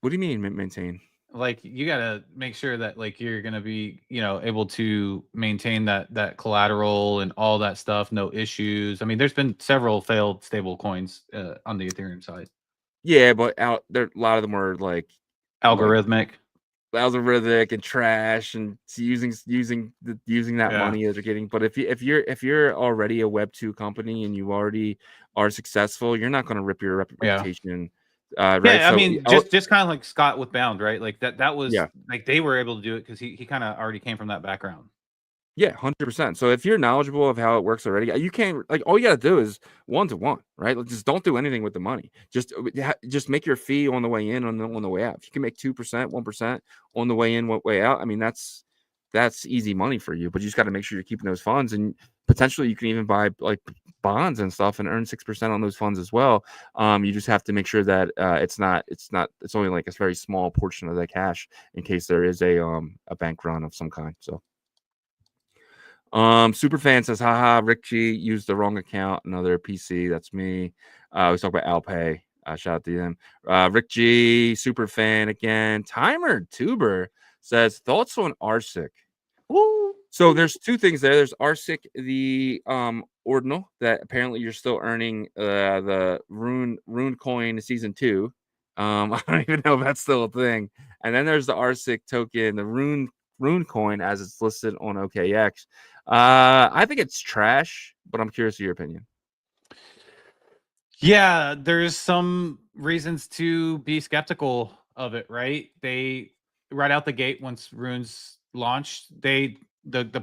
What do you mean maintain? Like you got to make sure that like you're going to be, able to maintain that collateral and all that stuff, no issues. I mean, there's been several failed stable coins on the Ethereum side. Yeah, but out there, a lot of them were like Algorithmic. algorithmic and trash, and using that Yeah. money that they're getting. But if you're already a Web2 company and you already are successful, you're not going to rip your Yeah. reputation, right? Yeah, I So mean, just kind of like Scott with Bound, right? Like that was yeah. like they were able to do it because he kind of already came from that background. Yeah, 100%. So if you're knowledgeable of how it works already, you can't like all you got to do is 1-to-1, right? Like, just don't do anything with the money. Just make your fee on the way in, on the way out. If you can make 2%, 1% on the way in, way out, I mean that's easy money for you. But you just got to make sure you're keeping those funds, and potentially you can even buy like bonds and stuff and earn 6% on those funds as well. You just have to make sure that it's only like a very small portion of that cash in case there is a bank run of some kind. So. Superfan says, haha, Rick G used the wrong account. Another PC. That's me. We talk about Alpay. Shout out to them. Rick G, Superfan again. Timer Tuber says, thoughts on RSIC? Woo. So there's two things there. There's RSIC, the ordinal that apparently you're still earning the rune coin season 2. I don't even know if that's still a thing. And then there's the RSIC token, the rune coin as it's listed on OKX. I think it's trash, but I'm curious of your opinion. Yeah, there's some reasons to be skeptical of it, right? They right out the gate once runes launched, the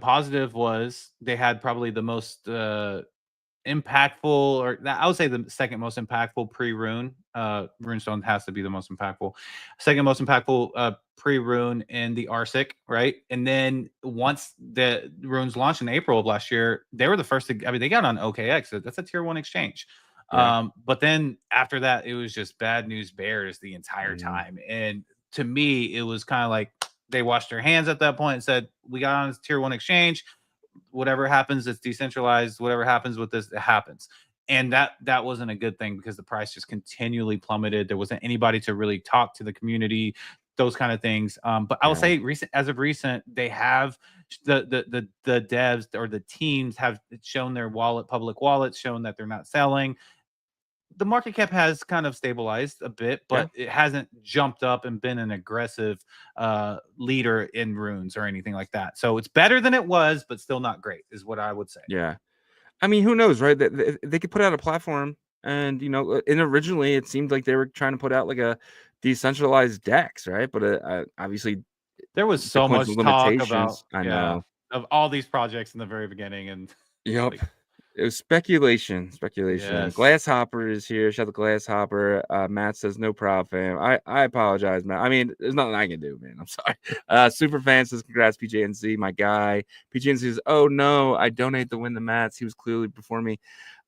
positive was they had probably the most impactful, or I would say the second most impactful pre-rune. Runestone has to be the most impactful. Second most impactful pre-rune in the RSIC, right? And then once the runes launched in April of last year, they were the first to, I mean, they got on OKX. That's a tier 1 exchange. Yeah. But then after that, it was just bad news bears the entire time. And to me, it was kind of like they washed their hands at that point and said, we got on this tier 1 exchange. Whatever happens, it's decentralized. Whatever happens with this, it happens. And that wasn't a good thing because the price just continually plummeted. There wasn't anybody to really talk to the community, those kind of things. But I will say, as of recent, they have the devs or the teams have shown their public wallets, shown that they're not selling. The market cap has kind of stabilized a bit, but it hasn't jumped up and been an aggressive leader in runes or anything like that. So it's better than it was, but still not great, is what I would say. Yeah. I mean, who knows, right? They could put out a platform, and and originally it seemed like they were trying to put out like a decentralized DEX, right? But obviously there was so much talk about I know of all these projects in the very beginning, and yep. It was speculation. Yes. Glasshopper is here. Shout out to Glasshopper. Matt says, no problem, fam. I apologize, Matt. I mean, there's nothing I can do, man. I'm sorry. Superfan says, congrats, PJNZ, my guy. PJNZ says, oh, no, I donate to win the Mats. He was clearly before me.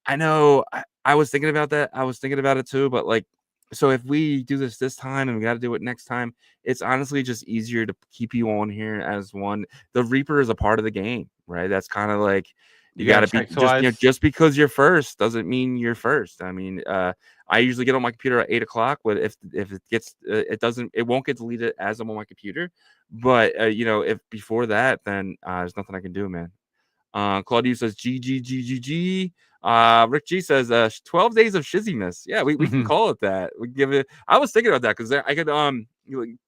I know. I was thinking about that. I was thinking about it, too. But, like, so if we do this time and we got to do it next time, it's honestly just easier to keep you on here as one. The Reaper is a part of the game, right? That's kind of like, you got to be just because you're first doesn't mean you're first. I mean, I usually get on my computer at 8:00, but if it gets, it won't get deleted as I'm on my computer. But if before that, then there's nothing I can do, man. Claudia says GG. Rick G says 12 days of shizziness. Yeah, we can call it that. We give it. I was thinking about that because I could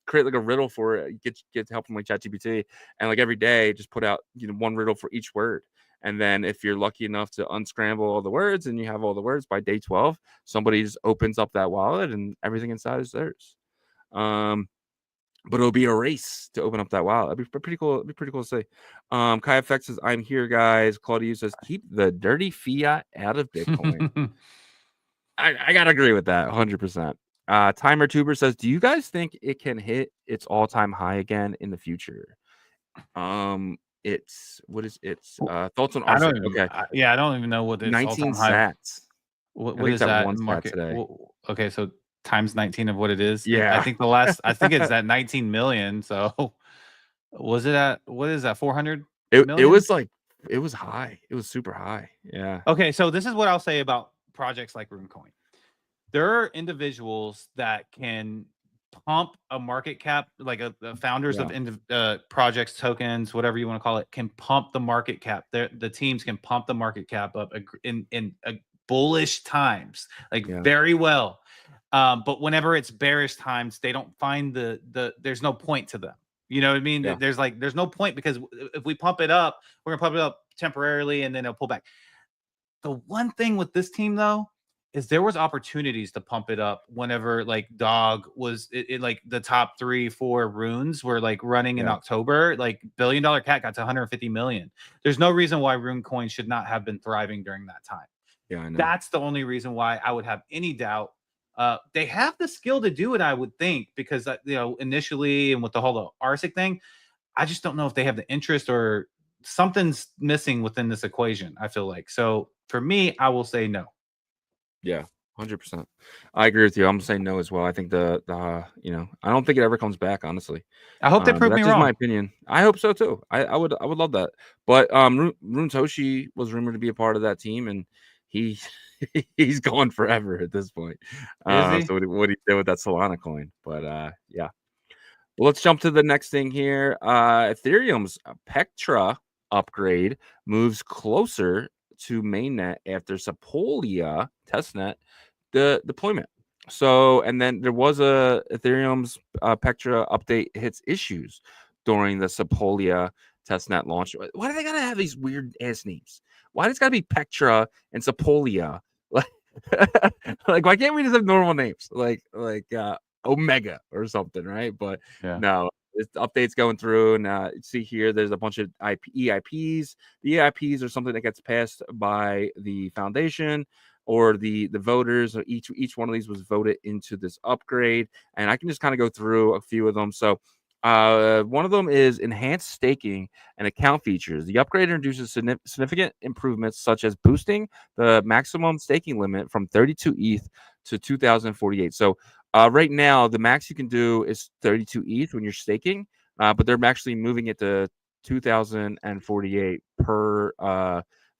create like a riddle for it. Get help from like ChatGPT, and like every day just put out one riddle for each word. And then if you're lucky enough to unscramble all the words and you have all the words by day 12, somebody just opens up that wallet and everything inside is theirs. But it'll be a race to open up that wallet. That'd be pretty cool. It'd be pretty cool to say. Kai FX says, I'm here, guys. Claudia says, keep the dirty fiat out of Bitcoin. I gotta agree with that 100%. Timer Tuber says, do you guys think it can hit its all-time high again in the future? It's thoughts on RSIC. Okay. I don't even know what this 19 sats. What is that market today? Okay, so times 19 of what it is. Yeah, I think it's at 19 million. So was it at, what is that, 400 million? It was like, it was high. It was super high. Yeah. Okay, so this is what I'll say about projects like RuneCoin. There are individuals that can pump a market cap, like the founders Yeah. of projects, tokens, whatever you want to call it, can pump the market cap. The teams can pump the market cap up in bullish times, like Yeah. very well. But whenever it's bearish times, they don't find there's no point to them. You know what I mean? Yeah. There's no point, because if we pump it up, we're gonna pump it up temporarily and then it'll pull back. The one thing with this team though is there was opportunities to pump it up whenever like Dog was like the top 3-4 runes were like running in Yeah. October. Like $1 billion cat got to 150 million. There's no reason why Rune Coin should not have been thriving during that time. Yeah, I know. That's the only reason why I would have any doubt. They have the skill to do it, I would think, because initially and with the whole RSIC thing, I just don't know if they have the interest or something's missing within this equation. I feel like. So for me, I will say no. Yeah, 100%. I agree with you. I'm saying no as well. I think I don't think it ever comes back, honestly. I hope they prove me that's just my wrong. opinion. I hope so too. I would love that. But Rune Toshi was rumored to be a part of that team, and he's gone forever at this point. Is he? So what he did with that Solana coin. But yeah. Well, let's jump to the next thing here. Ethereum's Pectra upgrade moves closer to mainnet after Sepolia testnet the deployment. So, and then there was Ethereum's Pectra update hits issues during the Sepolia testnet launch. Why do they gotta have these weird ass names? Why does it gotta be Pectra and Sepolia? Like, why can't we just have normal names like Omega or something, right? But no, this update's going through, and see here, there's a bunch of EIPs. The EIPs are something that gets passed by the foundation or the voters. Or each one of these was voted into this upgrade, and I can just kind of go through a few of them. So one of them is enhanced staking and account features. The upgrade introduces significant improvements, such as boosting the maximum staking limit from 32 ETH to 2048. So right now, the max you can do is 32 ETH when you're staking, but they're actually moving it to 2048 per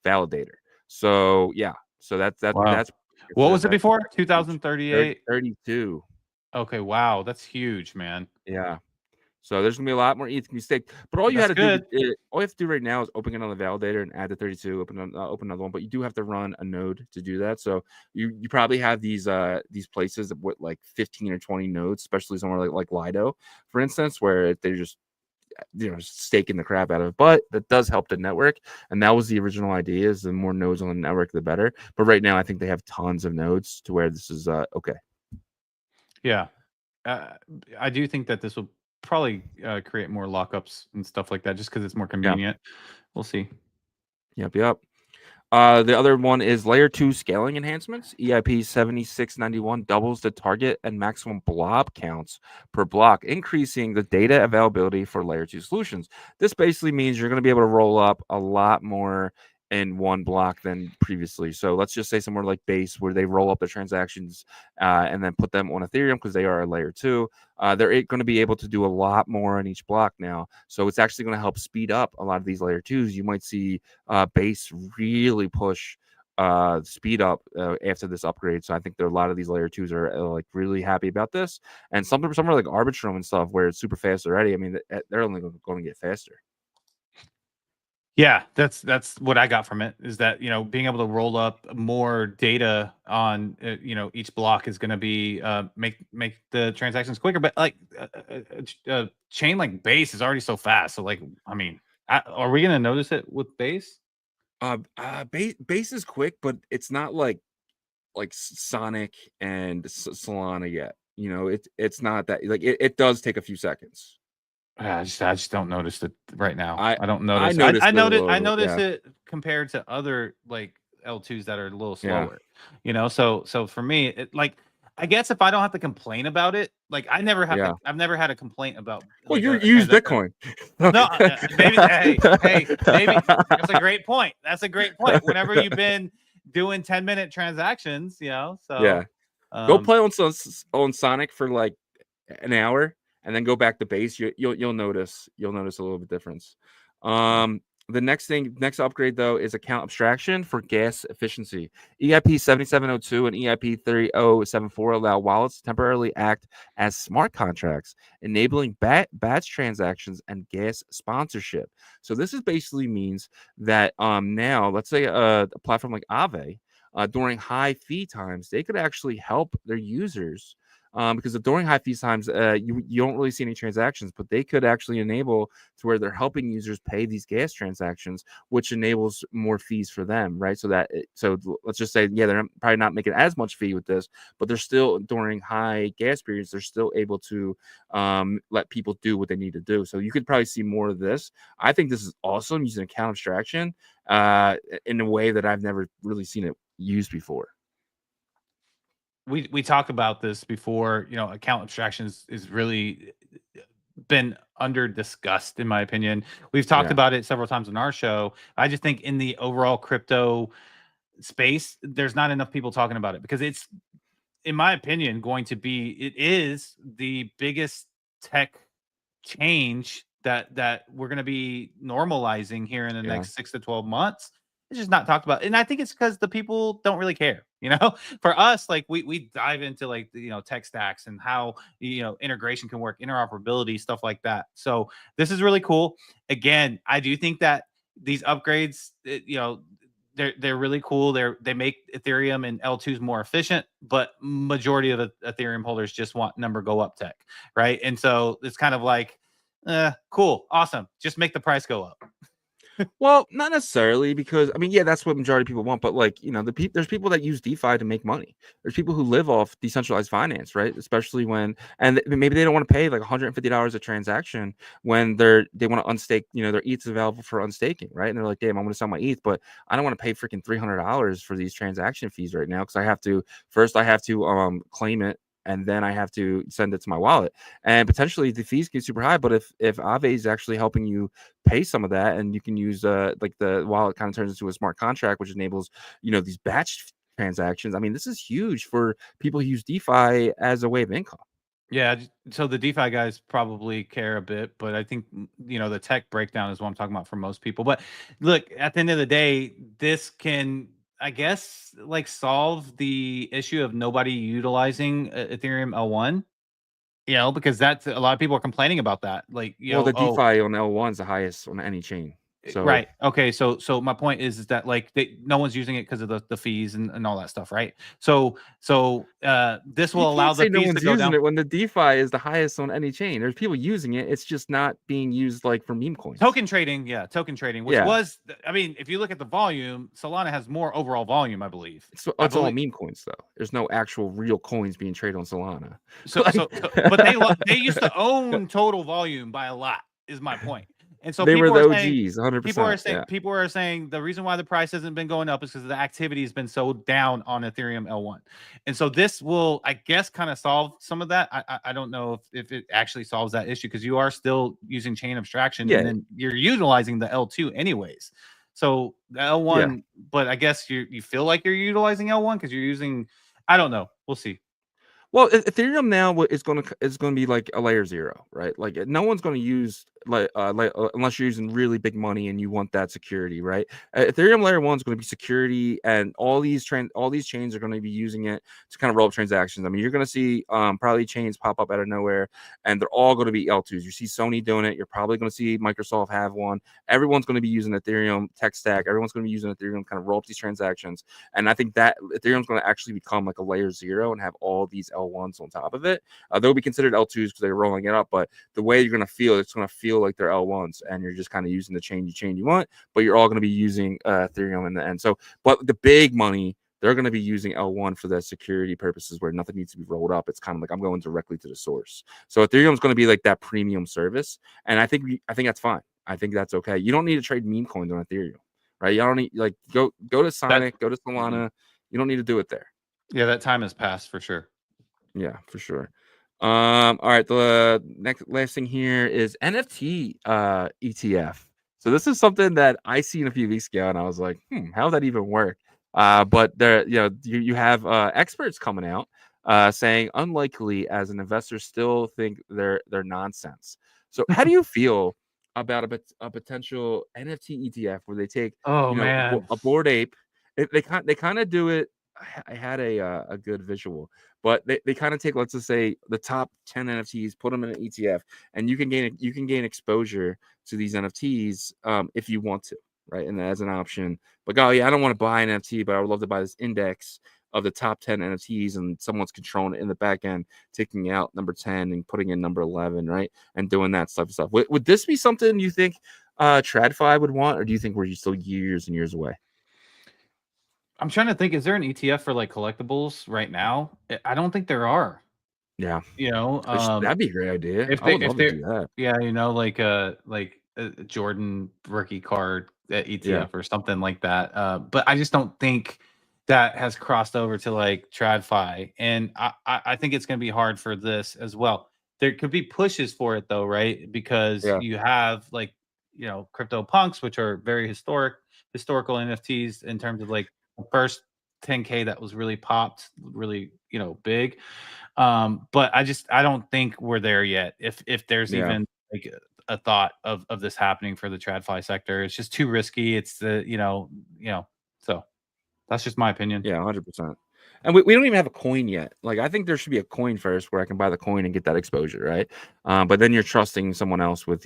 validator. So yeah, so that's what was it before? 2038. 32. Okay, wow, that's huge, man. Yeah. So there's gonna be a lot more ETH can be staked, but all you have to do right now is open it on the validator and add the 32. Open another one, but you do have to run a node to do that. So you probably have these places with like 15 or 20 nodes, especially somewhere like Lido, for instance, where they're just staking the crap out of it. But that does help the network, and that was the original idea: is the more nodes on the network, the better. But right now, I think they have tons of nodes to where this is okay. Yeah, I do think that this will probably create more lockups and stuff like that, just because it's more convenient. We'll see. Yep. The other one is layer 2 scaling enhancements. EIP 7691 doubles the target and maximum blob counts per block, increasing the data availability for layer 2 solutions. This basically means you're going to be able to roll up a lot more in one block than previously. So let's just say somewhere like Base, where they roll up their transactions and then put them on Ethereum because they are a layer 2. They're going to be able to do a lot more on each block now. So it's actually going to help speed up a lot of these layer 2s. You might see Base really push speed up after this upgrade. So I think there are a lot of these layer 2s are like really happy about this. And somewhere like Arbitrum and stuff where it's super fast already. I mean, they're only going to get faster. Yeah, that's what I got from it, is that, being able to roll up more data on, each block is going to be make the transactions quicker. But like a chain like Base is already so fast. So like, I mean, are we going to notice it with Base? Base is quick, but it's not like Sonic and Solana yet. It's not that like it does take a few seconds. I just don't notice it right now. I don't I notice. I noticed it compared to other like L2s that are a little Yeah. slower. So for me, it like, I guess if I don't have to complain about it, like I never have Yeah. I've never had a complaint about. Well, like, you a use transaction. Bitcoin. No, maybe. Hey, maybe that's a great point. That's a great point. Whenever you've been doing 10-minute transactions, so Yeah. Go play on Sonic for like an hour, and then go back to Base. You'll notice a little bit difference. The next upgrade though is account abstraction for gas efficiency. EIP 7702 and EIP 3074 allow wallets to temporarily act as smart contracts, enabling batch transactions and gas sponsorship. So this is basically means that now let's say a platform like Aave during high fee times, they could actually help their users. Because during high fee times, you don't really see any transactions, but they could actually enable to where they're helping users pay these gas transactions, which enables more fees for them, right? So let's just say, yeah, they're probably not making as much fee with this, but they're still during high gas periods, they're still able to let people do what they need to do. So you could probably see more of this. I think this is awesome using account abstraction in a way that I've never really seen it used before. We talked about this before. Account abstractions is really been under discussed, in my opinion. We've talked about it several times on our show. I just think in the overall crypto space, there's not enough people talking about it because it's, in my opinion, it is the biggest tech change that we're going to be normalizing here in the next 6 to 12 months. It's just not talked about. And I think it's because the people don't really care. For us, like we dive into like, tech stacks and how, integration can work, interoperability, stuff like that. So this is really cool. Again, I do think that these upgrades, they're really cool. They make Ethereum and L2s more efficient, but majority of the Ethereum holders just want number go up tech, right? And so it's kind of like, cool, awesome. Just make the price go up. Well, not necessarily, because I mean, yeah, that's what majority of people want. But like, there's people that use DeFi to make money. There's people who live off decentralized finance, right? Especially maybe they don't want to pay like $150 a transaction when they want to unstake. Their ETH's available for unstaking, right? And they're like, damn, I'm going to sell my ETH, but I don't want to pay freaking $300 for these transaction fees right now because I have to claim it, and then I have to send it to my wallet, and potentially the fees get super high. But if Aave is actually helping you pay some of that, and you can use like the wallet kind of turns into a smart contract, which enables these batch transactions. I mean, this is huge for people who use DeFi as a way of income. Yeah, so the DeFi guys probably care a bit, but I think the tech breakdown is what I'm talking about for most people. But look, at the end of the day, this can, I guess, like solve the issue of nobody utilizing Ethereum L1. Because that's a lot of people are complaining about that. Like, the DeFi on L1 is the highest on any chain. So right. Okay. So my point is that like no one's using it because of the fees and all that stuff, right? So this will allow the fees to go down. It when the DeFi is the highest on any chain. There's people using it. It's just not being used like for meme coins. Token trading, which was, I mean, if you look at the volume, Solana has more overall volume, I believe. It's all meme coins though. There's no actual real coins being traded on Solana. But they used to own total volume by a lot, is my point. And so they were the OGs, 100%. People are saying the reason why the price hasn't been going up is because the activity has been so down on Ethereum L1. And so this will, I guess, kind of solve some of that. I don't know if it actually solves that issue because you are still using chain abstraction and then you're utilizing the L2 anyways. So the L1, but I guess you feel like you're utilizing L1 because you're using, I don't know. We'll see. Well, Ethereum now is going to be like a layer 0, right? Like no one's going to use unless you're using really big money and you want that security, right? Ethereum layer 1 is going to be security, and all these chains are going to be using it to kind of roll up transactions. I mean, you're going to see probably chains pop up out of nowhere, and they're all going to be L2s. You see Sony doing it. You're probably going to see Microsoft have one. Everyone's going to be using Ethereum tech stack. Everyone's going to be using Ethereum to kind of roll up these transactions, and I think that Ethereum's going to actually become like a layer 0 and have all these L1s on top of it. They'll be considered L2s because they're rolling it up, but the way you're going to feel, it's going to feel like they're L1s, and you're just kind of using the chain you want, but you're all going to be using Ethereum in the end. So, but the big money, they're going to be using L1 for the security purposes where nothing needs to be rolled up. It's kind of like I'm going directly to the source. So Ethereum is going to be like that premium service, and I think that's fine. I think that's okay. You don't need to trade meme coins on Ethereum, right? You don't need go to Sonic, go to Solana. You don't need to do it there. Yeah, that time has passed for sure. Yeah, for sure. All right, the last thing here is NFT ETF. So this is something that I seen a few weeks ago, and I was like, how does that even work? But there, you have experts coming out saying unlikely, as an investor still think they're nonsense. So how do you feel about a potential NFT ETF where they take, Oh you know, man. a Bored Ape. They kind of do it. I had a good visual, but they kind of take, let's just say, the top 10 NFTs, put them in an ETF, and you can gain exposure to these NFTs if you want to, right? And as an option. But oh yeah, I don't want to buy an NFT, but I would love to buy this index of the top 10 NFTs, and someone's controlling it in the back end, taking out number 10 and putting in number 11, right? And doing that stuff. Would this be something you think TradFi would want, or do you think we're still years and years away? I'm trying to think, is there an ETF for like collectibles right now? I don't think there are. Yeah, You know, that'd be a great idea. if I would they if love to they're do that. yeah, you know, like a Jordan rookie card Yeah, ETF or something like that. But I just don't think that has crossed over to like TradFi, and I think it's going to be hard for this as well. There could be pushes for it though, right? Because yeah, you have like crypto punks, which are very historical NFTs in terms of like the first 10K that was really popped, really big. But I don't think we're there yet. If there's yeah. even like a thought of this happening for the TradFi sector, it's just too risky. It's so that's just my opinion. Yeah, 100%. And we don't even have a coin yet. Like, I think there should be a coin first where I can buy the coin and get that exposure, right? But then you're trusting someone else with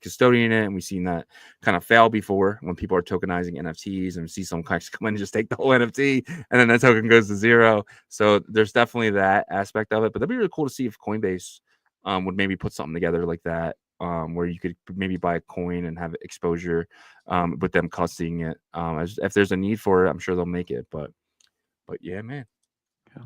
custodian it, and we've seen that kind of fail before when people are tokenizing NFTs, and we see some guys come in and just take the whole NFT, and then that token goes to zero. So there's definitely that aspect of it. But that'd be really cool to see if Coinbase would maybe put something together like that, where you could maybe buy a coin and have exposure with them custodying it. If there's a need for it, I'm sure they'll make it. But yeah, man. Yeah.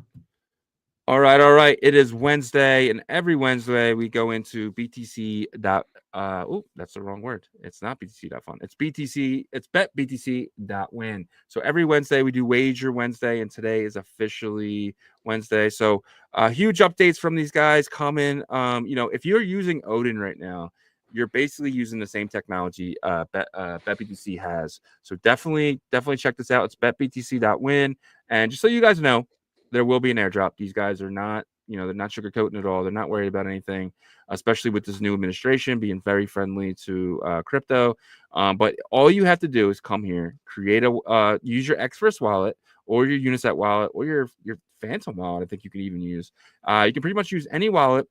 All right. It is Wednesday, and every Wednesday we go into BTC. That's the wrong word. It's not BTC.fun. It's BTC. It's betBTC.win. So every Wednesday we do Wager Wednesday, and today is officially Wednesday. So huge updates from these guys coming. If you're using Odin right now, you're basically using the same technology BetBTC has. So definitely check this out. It's betBTC.win. And just so you guys know, there will be an airdrop. These guys are not, they're not sugarcoating at all. They're not worried about anything, especially with this new administration being very friendly to crypto. But all you have to do is come here, use your X1st wallet or your Unisat wallet or your Phantom wallet. I think you can even use. You can pretty much use any wallet.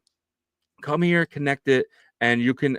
Come here, connect it, and you can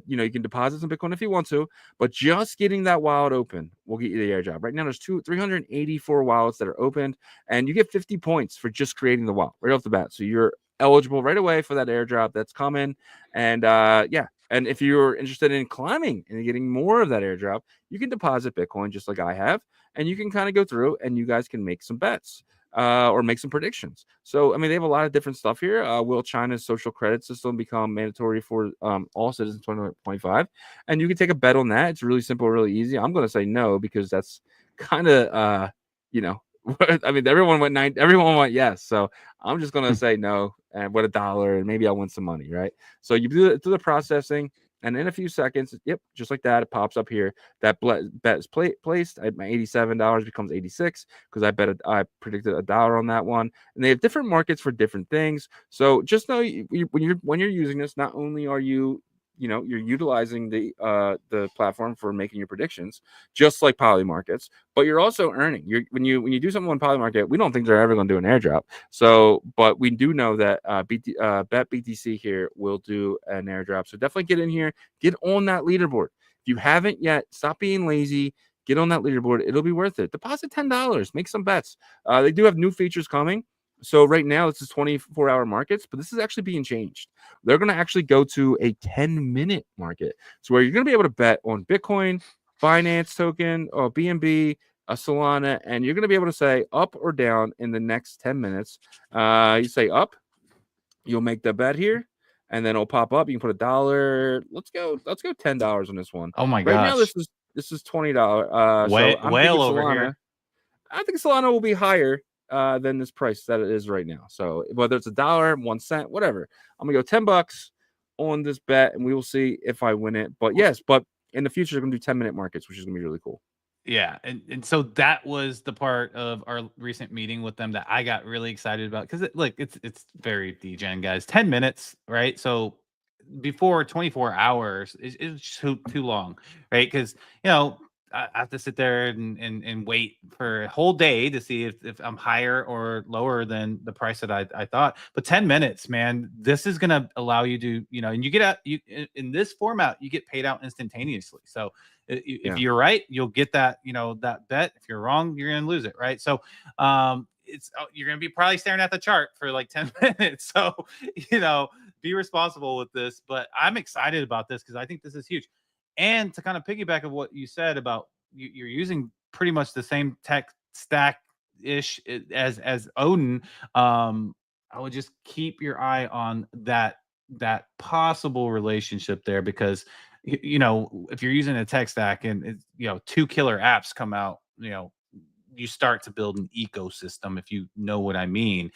you can deposit some Bitcoin if you want to, but just getting that wallet open will get you the airdrop. Right now there's 384 wallets that are opened, and you get 50 points for just creating the wallet right off the bat. So you're eligible right away for that airdrop that's coming. And and if you're interested in climbing and getting more of that airdrop, you can deposit Bitcoin just like I have, and you can kind of go through and you guys can make some bets or make some predictions. So, I mean, they have a lot of different stuff here. Will China's social credit system become mandatory for all citizens in 2025? And you can take a bet on that. It's really simple, really easy. I'm going to say no because that's kind of, I mean, everyone went yes. So I'm just going to say no and what $1, and maybe I'll win some money, right? So you do the processing. And in a few seconds, yep, just like that, it pops up here. That bet is placed. My $87 becomes 86 because I predicted $1 on that one. And they have different markets for different things. So just know when you're using this, not only are you're utilizing the platform for making your predictions, just like poly markets, but you're also earning. When you do something on poly market, we don't think they're ever going to do an airdrop. So, but we do know that Bet BTC here will do an airdrop. So definitely get in here, get on that leaderboard. If you haven't yet, stop being lazy. Get on that leaderboard. It'll be worth it. Deposit $10. Make some bets. They do have new features coming. So right now, this is 24-hour markets, but this is actually being changed. They're going to actually go to a 10-minute market. So where you're going to be able to bet on Bitcoin, Binance token, or BNB, a Solana, and you're going to be able to say up or down in the next 10 minutes. You say up, you'll make the bet here, and then it'll pop up. You can put $1. Let's go $10 on this one. Oh my Right now, gosh. this is $20. Way, so I'm whale thinking over Solana. here. I think Solana will be higher than this price that it is right now. So whether it's $1, 1 cent, whatever, I'm gonna go $10 on this bet, and we will see if I win it. But yes, but in the future, they're gonna do 10-minute markets, which is gonna be really cool. Yeah, and so that was the part of our recent meeting with them that I got really excited about because it's very degen, guys. 10 minutes, right? So before 24 hours is too long, right? Because I have to sit there and wait for a whole day to see if I'm higher or lower than the price that I thought. But 10 minutes, man, this is gonna allow you to, and you get out you in this format, you get paid out instantaneously. So if you're right, you'll get that, that bet. If you're wrong, you're gonna lose it, right? So you're gonna be probably staring at the chart for like 10 minutes. So be responsible with this. But I'm excited about this because I think this is huge. And to kind of piggyback of what you said about you're using pretty much the same tech stack ish as Odin. I would just keep your eye on that possible relationship there, because if you're using a tech stack and two killer apps come out, you start to build an ecosystem, if you know what I mean.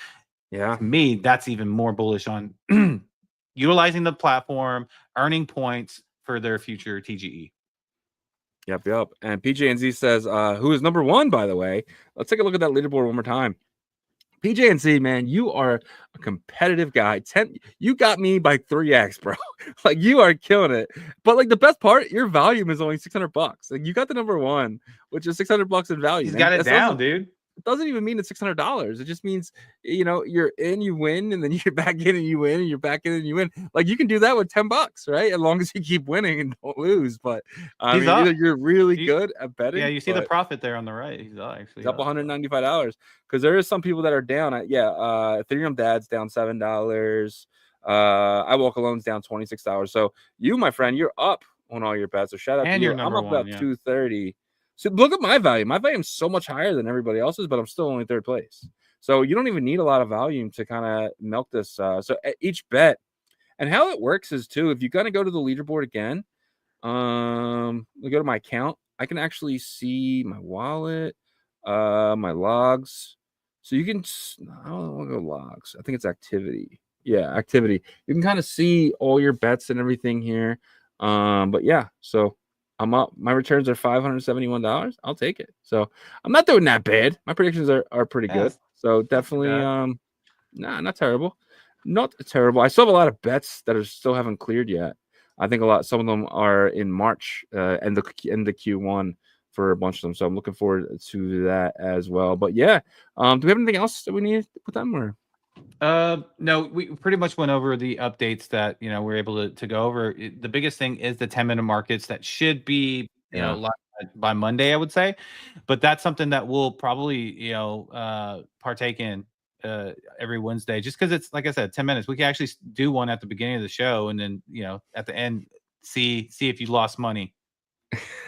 Yeah. To me, that's even more bullish on utilizing the platform, earning points for their future TGE. Yep. And PJNZ says, who is number one, by the way? Let's take a look at that leaderboard one more time. PJNZ, man, you are a competitive guy. You got me by 3x, bro. Like, you are killing it. But like, the best part, your volume is only $600. Like, you got the number one, which is $600 in value. He's got it down, dude. It doesn't even mean it's $600. It just means, you're in, you win, and then you're back in and you win, and you're back in and you win. Like, you can do that with $10, right? As long as you keep winning and don't lose. But I mean, either you're really good at betting. Yeah, you see the profit there on the right. He's up $195, because there is some people that are down. Ethereum Dad's down $7. I Walk Alone's down $26. So you, my friend, you're up on all your bets. So shout out to you. I'm up about 230. So look at my volume. My volume is so much higher than everybody else's, but I'm still only third place. So you don't even need a lot of volume to kind of milk this. So each bet, and how it works is too, if you're going to go to the leaderboard again, we go to my account, I can actually see my wallet, my logs. So you can, I don't want to go logs. I think it's activity. Yeah, activity. You can kind of see all your bets and everything here. But yeah, so I'm up. My returns are $571. I'll take it. So I'm not doing that bad. My predictions are pretty good. So definitely, not terrible. Not terrible. I still have a lot of bets that still haven't cleared yet. I think some of them are in March, and the Q1 for a bunch of them. So I'm looking forward to that as well. But yeah, do we have anything else that we need to put them or? No, we pretty much went over the updates that we're able to go over. The biggest thing is the 10-minute markets that should be live by Monday, I would say, but that's something that we'll probably partake in every Wednesday, just because it's, like I said, 10 minutes. We can actually do one at the beginning of the show, and then at the end see if you lost money.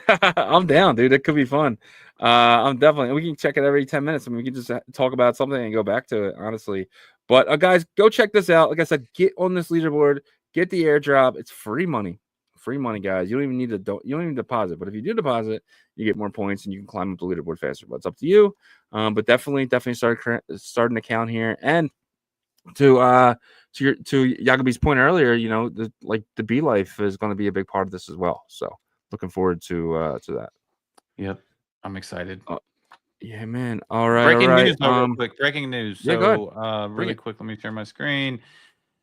I'm down, dude. It could be fun. I'm definitely. We can check it every 10 minutes. I mean, we can just talk about something and go back to it, honestly. But guys, go check this out. Like I said, get on this leaderboard. Get the airdrop. It's free money. Free money, guys. You don't even need to. You don't even deposit. But if you do deposit, you get more points and you can climb up the leaderboard faster. But it's up to you. But definitely start an account here. And to Yagobi's point earlier, the B life is going to be a big part of this as well. So looking forward to that. Yep, I'm excited. Yeah, man. All right. Breaking news, real quick. Breaking news. Yeah, go ahead. Really quick, let me share my screen.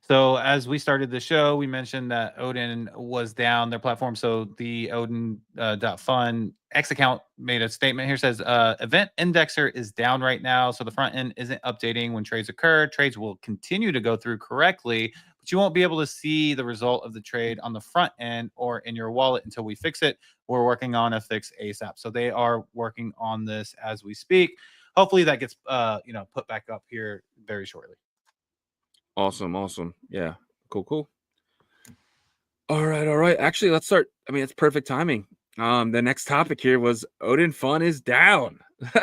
So as we started the show, we mentioned that Odin was down their platform. So the Odin Dot Fun X account made a statement here, says event indexer is down right now. So the front end isn't updating when trades occur. Trades will continue to go through correctly, but you won't be able to see the result of the trade on the front end or in your wallet until we fix it. We're working on a fix ASAP. So they are working on this as we speak. Hopefully that gets put back up here very shortly. Awesome. Yeah. Cool. All right. Actually, let's start. I mean, it's perfect timing. The next topic here was Odin Fun is down.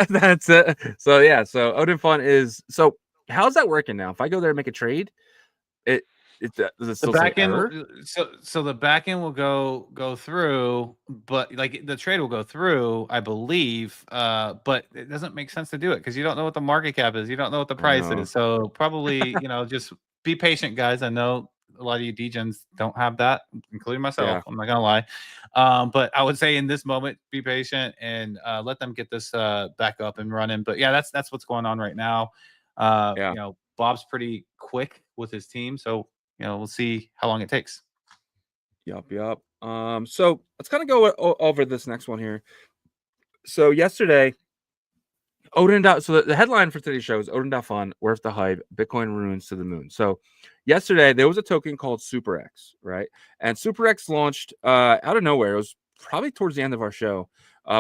That's it. So yeah. So Odin Fun is. So how's that working now? If I go there and make a trade, does it still say error? So the back end will go through, but like the trade will go through, I believe. But it doesn't make sense to do it because you don't know what the market cap is. You don't know what the price is. So probably just be patient, guys. I know a lot of you degens don't have that, including myself. Yeah. I'm not gonna lie. But I would say in this moment, be patient and let them get this back up and running. But yeah, that's what's going on right now. Bob's pretty quick with his team, so we'll see how long it takes. Yup. So let's kind of go over this next one here. So yesterday, So the headline for today's show is Odin Dot Fun, worth the hype, Bitcoin ruins to the moon. So yesterday there was a token called Super X, right? And Super X launched out of nowhere. It was probably towards the end of our show.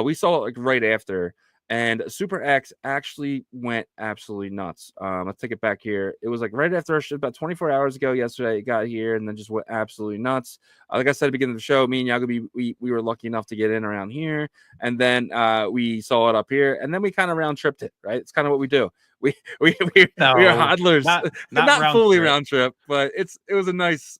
We saw it like right after. And Super X actually went absolutely nuts. Let's take it back here. It was like right after our show, about 24 hours ago yesterday. It got here and then just went absolutely nuts. Like I said at the beginning of the show, me and Yago, we were lucky enough to get in around here. And then we saw it up here. And then we kind of round tripped it, right? It's kind of what we do. We are hodlers. Not fully round trip, but it was a nice.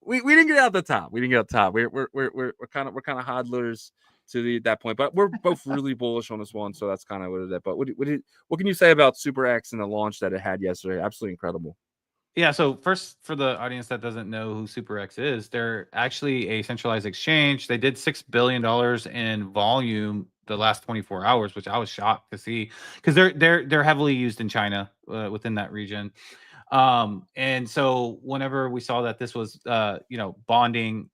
We didn't get out the top. We're kind of hodlers to that point, but we're both really bullish on this one, so that's kind of what it is. But what can you say about Super X and the launch that it had yesterday? Absolutely incredible. Yeah, so first, for the audience that doesn't know who Super X is, they're actually a centralized exchange. They did $6 billion in volume the last 24 hours, which I was shocked to see, because they're heavily used in China, within that region. And so whenever we saw that this was bonding,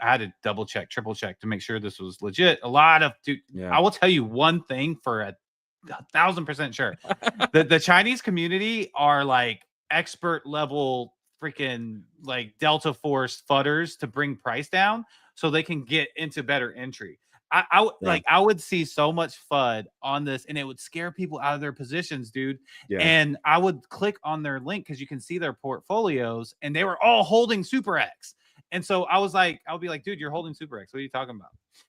I had to double check, triple check to make sure this was legit. I will tell you one thing for 1,000% sure. the Chinese community are like expert level freaking like Delta Force fudders to bring price down so they can get into better entry. I would see so much FUD on this, and it would scare people out of their positions, dude. Yeah. And I would click on their link because you can see their portfolios, and they were all holding Super X. And so I would be like, dude, you're holding Super X. What are you talking about?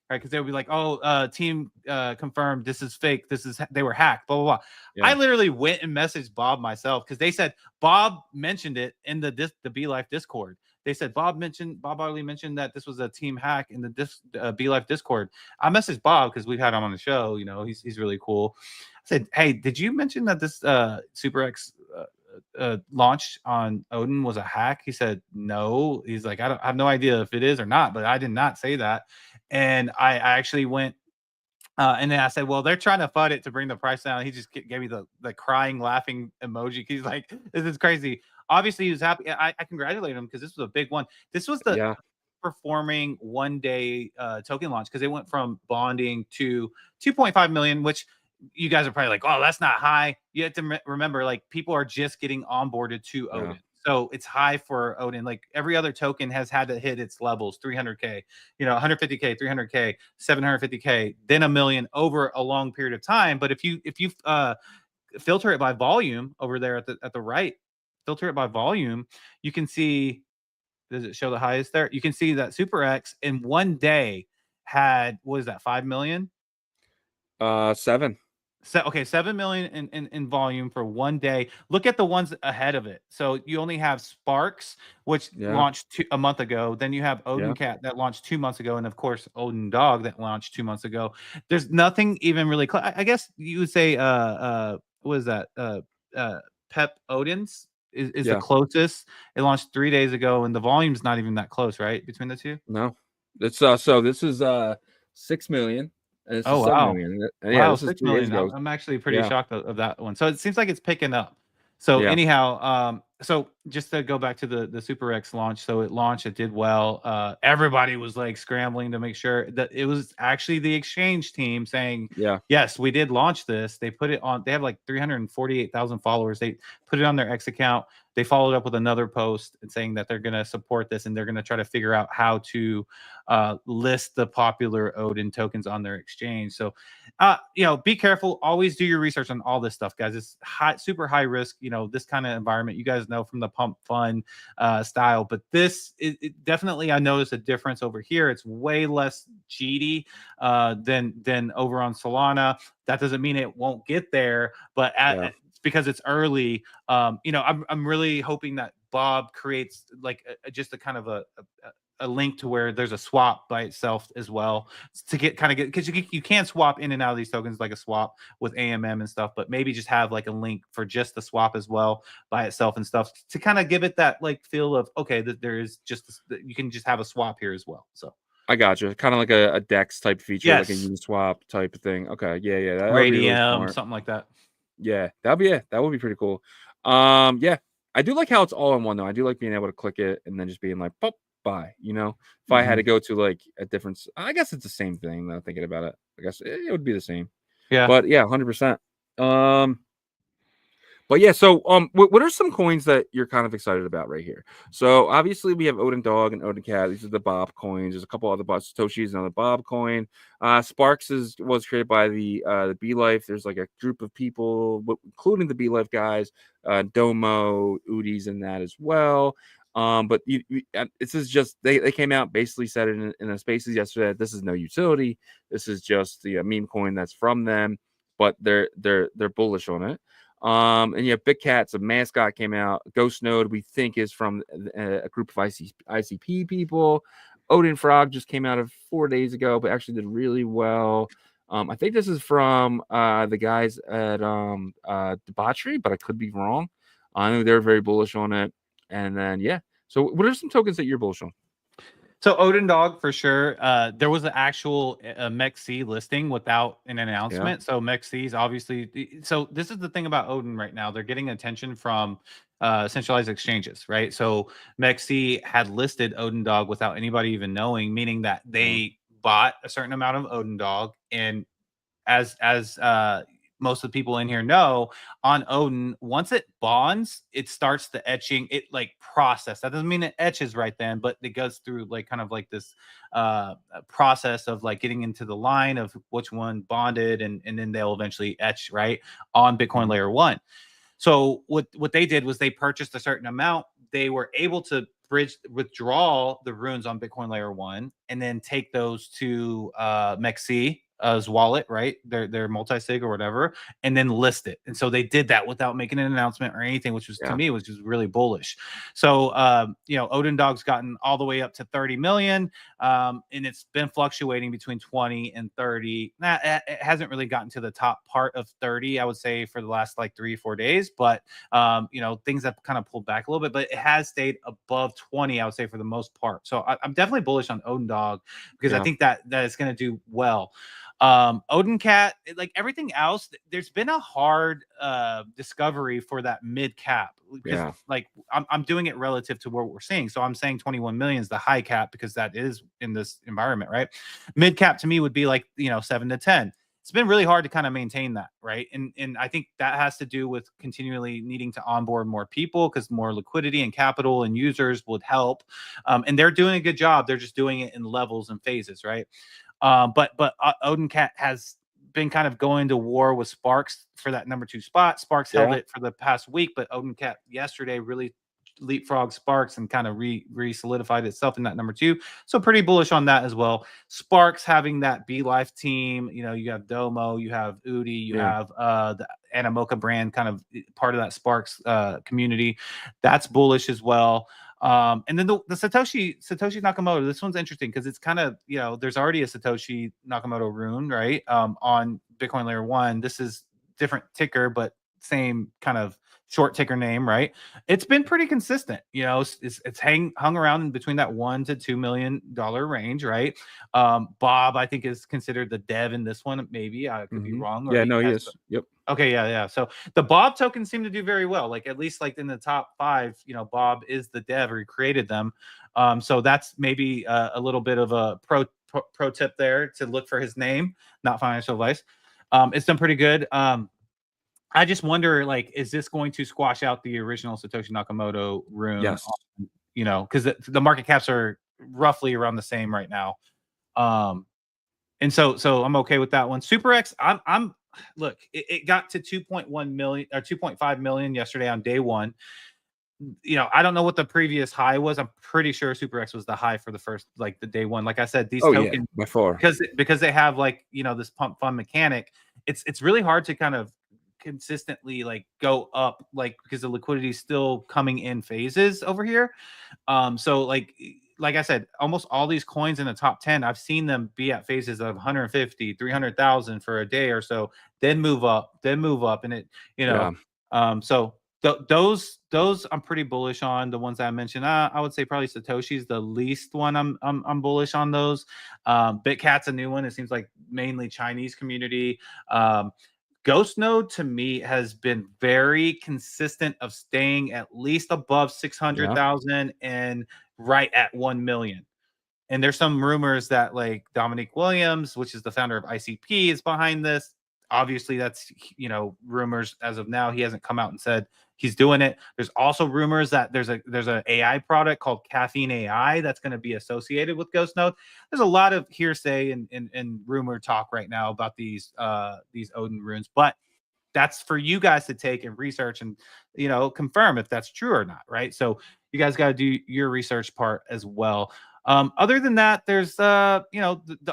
Right? Because they would be like, oh, team confirmed this is fake. They were hacked. Blah blah blah. Yeah. I literally went and messaged Bob myself because they said Bob mentioned it in the Be Life Discord. They said Bob Barley mentioned that this was a team hack in the Be Life Discord. I messaged Bob because we've had him on the show. You know, he's really cool. I said, hey, did you mention that this Super X launch on Odin was a hack? He said no. He's like, I have no idea if it is or not, but I did not say that. And I actually went and then I said, well, they're trying to FUD it to bring the price down. He just gave me the crying, laughing emoji. He's like, this is crazy. Obviously, he was happy. I congratulate him because this was a big one. This was the performing one-day token launch because they went from bonding to 2.5 million, which you guys are probably like, oh, that's not high. You have to remember, like, people are just getting onboarded to Odin. So it's high for Odin. Like every other token has had to hit its levels, 300K, 150K, 300K, 750K, then $1 million over a long period of time. But if you filter it by volume over there at the right, filter it by volume, you can see, does it show the highest there? You can see that Super X in one day had, what is that, 5 million? 7. So, okay, 7 million in volume for one day. Look at the ones ahead of it. So you only have Sparks, which launched a month ago. Then you have Odin Cat that launched 2 months ago, and of course Odin Dog that launched 2 months ago. There's nothing even really close. I guess you would say what is that? Pep Odin's is the closest. It launched 3 days ago, and the volume's not even that close, right? Between the two? No. It's so this is 6 million. Oh wow! Yeah, wow, 6 million. I'm actually pretty shocked of that one. So it seems like it's picking up. So anyhow, so just to go back to the Super X launch, so it launched, it did well. Everybody was like scrambling to make sure that it was actually the exchange team saying, yes, we did launch this. They put it on. They have like 348,000 followers. They put it on their X account. They followed up with another post and saying that they're going to support this and they're going to try to figure out how to list the popular Odin tokens on their exchange. So, be careful. Always do your research on all this stuff, guys. It's super high risk. This kind of environment. You guys know from the pump fun style, but this it definitely, I noticed a difference over here. It's way less GD than over on Solana. That doesn't mean it won't get there, but because it's early, I'm really hoping that Bob creates like just a kind of a link to where there's a swap by itself as well to get because you can swap in and out of these tokens like a swap with AMM and stuff, but maybe just have like a link for just the swap as well by itself and stuff to kind of give it that like feel of, okay, that there is just you can just have a swap here as well. So I got you. Kind of like a DEX type feature, like a Uniswap type of thing. Okay, yeah. Radium, really something like that. Yeah, that would be pretty cool. I do like how it's all in one though. I do like being able to click it and then just being like, pop, Fi. You know, Fi had to go to like a different. I guess it's the same thing. Now thinking about it, I guess it would be the same. Yeah. But yeah, 100%. But yeah, so what are some coins that you're kind of excited about right here? So obviously we have Odin Dog and Odin Cat. These are the Bob coins. There's a couple other Bob Satoshi's, another Bob coin. Sparks was created by the Be Life. There's like a group of people, including the Be Life guys, Domo, Udi's in that as well. But this is just they came out, basically said it in a Spaces yesterday that this is no utility. This is just the meme coin that's from them, but they're bullish on it. And yeah, Big Cat's a mascot came out. Ghost Node, we think, is from a group of ICP people. Odin Frog just came out 4 days ago, but actually did really well. I think this is from the guys at Debauchery, but I could be wrong. I know they're very bullish on it. And then yeah. So what are some tokens that you're bullish on? So Odin Dog for sure. There was an actual MEXC listing without an announcement. So MEXC's obviously. So this is the thing about Odin right now. They're getting attention from centralized exchanges, right? So MEXC had listed Odin Dog without anybody even knowing, meaning that they bought a certain amount of Odin Dog, and as most of the people in here know, on Odin, once it bonds, it starts the etching, it like process. That doesn't mean it etches right then, but it goes through like kind of like this process of like getting into the line of which one bonded, and then they'll eventually etch right on Bitcoin layer 1. So what they did was they purchased a certain amount. They were able to withdraw the runes on Bitcoin layer 1 and then take those to MEXC as wallet, right? Their multi-sig or whatever, and then list it. And so they did that without making an announcement or anything, which was to me was just really bullish. So Odin Dog's gotten all the way up to 30 million, and it's been fluctuating between 20 and 30. It hasn't really gotten to the top part of 30, I would say, for the last like 3 or 4 days, but things have kind of pulled back a little bit, but it has stayed above 20, I would say, for the most part. So I'm definitely bullish on Odin Dog because I think that it's going to do well. Odin Cat, like everything else, there's been a hard discovery for that mid cap. Like I'm doing it relative to what we're seeing. So I'm saying 21 million is the high cap because that is in this environment, right? Mid cap to me would be like 7 to 10. It's been really hard to kind of maintain that, right? And I think that has to do with continually needing to onboard more people because more liquidity and capital and users would help. And they're doing a good job. They're just doing it in levels and phases, right? But Odin Cat has been kind of going to war with Sparks for that number 2 spot. Sparks held it for the past week, but Odin Cat yesterday really leapfrogged Sparks and kind of re-solidified itself in that number 2. So pretty bullish on that as well. Sparks having that Be Life team, you have Domo, you have Udi, you have the Animoca brand kind of part of that Sparks community. That's bullish as well. And then the Satoshi Nakamoto, this one's interesting because it's kind of, there's already a Satoshi Nakamoto rune, right? On Bitcoin layer 1. This is different ticker, but same kind of short ticker name, right? It's been pretty consistent. It's hung around in between that $1 to $2 million range, right? Bob, I think, is considered the dev in this one. Maybe I could be wrong. He is. Yep. Okay, yeah. So the Bob tokens seem to do very well. Like at least like in the top 5, Bob is the dev or he created them. So that's maybe a little bit of a pro tip there to look for his name, not financial advice. It's done pretty good. I just wonder, like, is this going to squash out the original Satoshi Nakamoto rune? Yes. Because the market caps are roughly around the same right now. And so I'm okay with that one. Super X, I'm look, it got to 2.1 million or 2.5 million yesterday on day 1. I don't know what the previous high was. I'm pretty sure Super X was the high for the first, like the day 1. Like I said, these tokens before because they have like this pump fund mechanic. It's really hard to kind of consistently like go up, like because the liquidity is still coming in phases over here. So like I said, almost all these coins in the top 10, I've seen them be at phases of 150, 300,000 for a day or so, then move up, and it, so those I'm pretty bullish on. The ones that I mentioned, I would say probably Satoshi's the least one. I'm bullish on those. BitCat's a new one. It seems like mainly Chinese community. Ghost Node to me has been very consistent of staying at least above 600,000 and right at 1 million. And there's some rumors that like Dominique Williams, which is the founder of ICP, is behind this. Obviously, that's rumors as of now. He hasn't come out and said he's doing it. There's also rumors that there's a AI product called Caffeine AI that's going to be associated with Ghost Node. There's a lot of hearsay and rumor talk right now about these Odin runes, but that's for you guys to take and research and confirm if that's true or not, right? So you guys got to do your research part as well. Other than that, there's the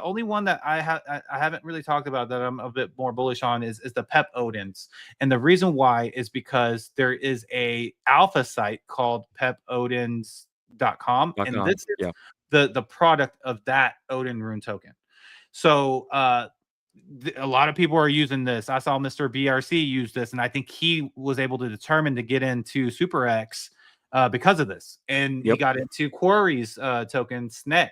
only one that I haven't really talked about that I'm a bit more bullish on is the Pep Odins. And the reason why is because there is a alpha site called pepodins.com, and this is the product of that Odin rune token. So a lot of people are using this. I saw Mr. BRC use this, and I think he was able to determine to get into Super X because of this, and he got into Quarry's token SNEC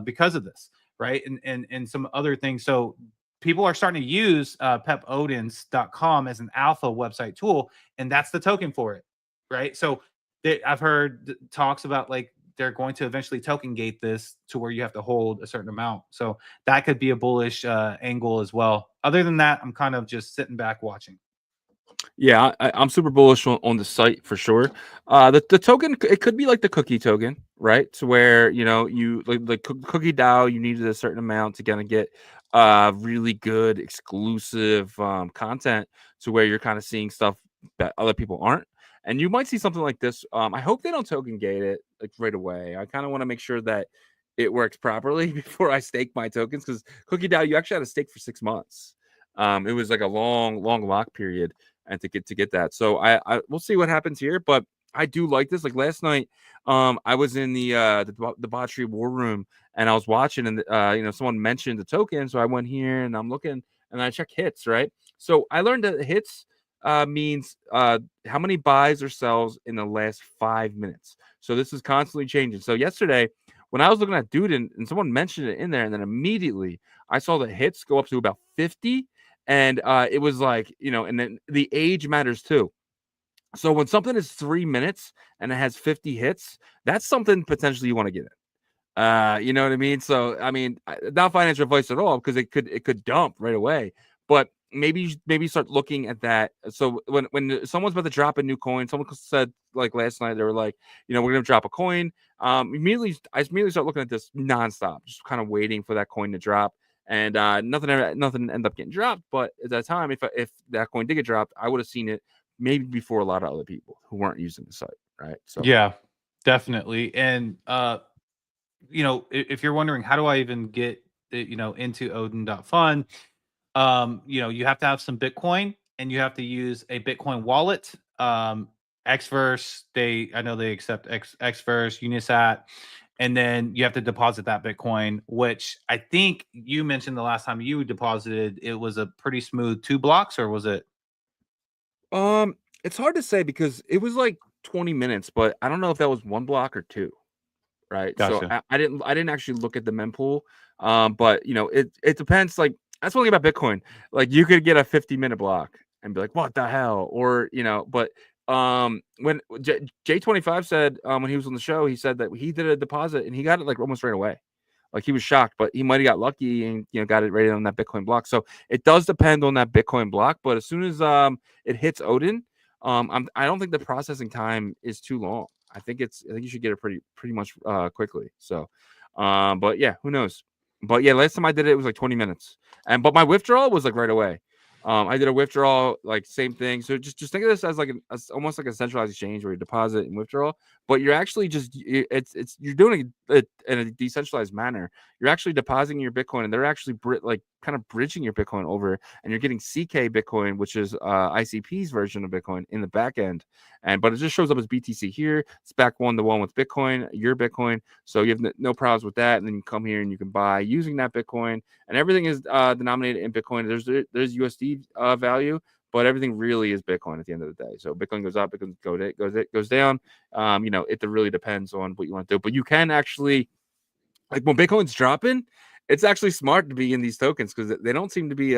because of this, right? And some other things. So people are starting to use pepodins.com as an alpha website tool, and that's the token for it, right? So I've heard talks about like they're going to eventually token gate this to where you have to hold a certain amount. So that could be a bullish angle as well. Other than that, I'm kind of just sitting back watching. Yeah, I'm super bullish on the site for sure. The token, it could be like the cookie token, right? To where you like cookie DAO, you needed a certain amount to kind of get really good exclusive content to where you're kind of seeing stuff that other people aren't. And you might see something like this. I hope they don't token gate it like right away. I kind of want to make sure that it works properly before I stake my tokens, because cookie DAO, you actually had to stake for 6 months. It was like a long lock period, and to get that. So I we'll see what happens here, but I do like this. Like last night, I was in the debauchery war room, and I was watching, and someone mentioned the token, so I went here and I'm looking, and I check hits, right? So I learned that hits means how many buys or sells in the last 5 minutes. So this is constantly changing. So yesterday, when I was looking at Dude, and someone mentioned it in there, and then immediately I saw the hits go up to about 50. And it was like, and then the age matters too. So when something is 3 minutes and it has 50 hits, that's something potentially you want to get in. You know what I mean? So, I mean, not financial advice at all, because it could dump right away. But maybe start looking at that. So when someone's about to drop a new coin, someone said like last night, they were like, we're going to drop a coin. I immediately start looking at this nonstop, just kind of waiting for that coin to drop. And nothing ended up getting dropped. But at that time, if that coin did get dropped, I would have seen it maybe before a lot of other people who weren't using the site, right? So yeah, definitely. And if you're wondering how do I even get into Odin Dot Fun, you have to have some Bitcoin, and you have to use a Bitcoin wallet. Xverse, I know they accept Xverse, Unisat. And then you have to deposit that Bitcoin, which I think you mentioned the last time you deposited, it was a pretty smooth 2 blocks, or was it? It's hard to say because it was like 20 minutes, but I don't know if that was 1 block or 2, right? Gotcha. So I didn't actually look at the mempool. But it depends. Like that's one thing about Bitcoin. Like you could get a 50-minute block and be like, what the hell? Or but when J25 said when he was on the show, he said that he did a deposit and he got it like almost right away. Like he was shocked, but he might have got lucky and got it right on that Bitcoin block. So it does depend on that Bitcoin block. But as soon as it hits Odin, I don't think the processing time is too long. I think you should get it pretty much quickly. So but yeah, who knows? But yeah, last time I did it was like 20 minutes, but my withdrawal was like right away. I did a withdrawal, like same thing. So just think of this as like almost like a centralized exchange where you deposit and withdraw, but you're actually you're doing it in a decentralized manner. You're actually depositing your Bitcoin, and they're actually kind of bridging your Bitcoin over, and you're getting CK Bitcoin, which is ICP's version of Bitcoin in the back end. But it just shows up as BTC here. It's back 1-to-1 with Bitcoin, your Bitcoin. So you have no problems with that. And then you come here and you can buy using that Bitcoin, and everything is denominated in Bitcoin. There's USD value, but everything really is Bitcoin at the end of the day. So Bitcoin goes up, Bitcoin goes down. It really depends on what you want to do. But you can actually, like when Bitcoin's dropping, it's actually smart to be in these tokens because they don't seem to be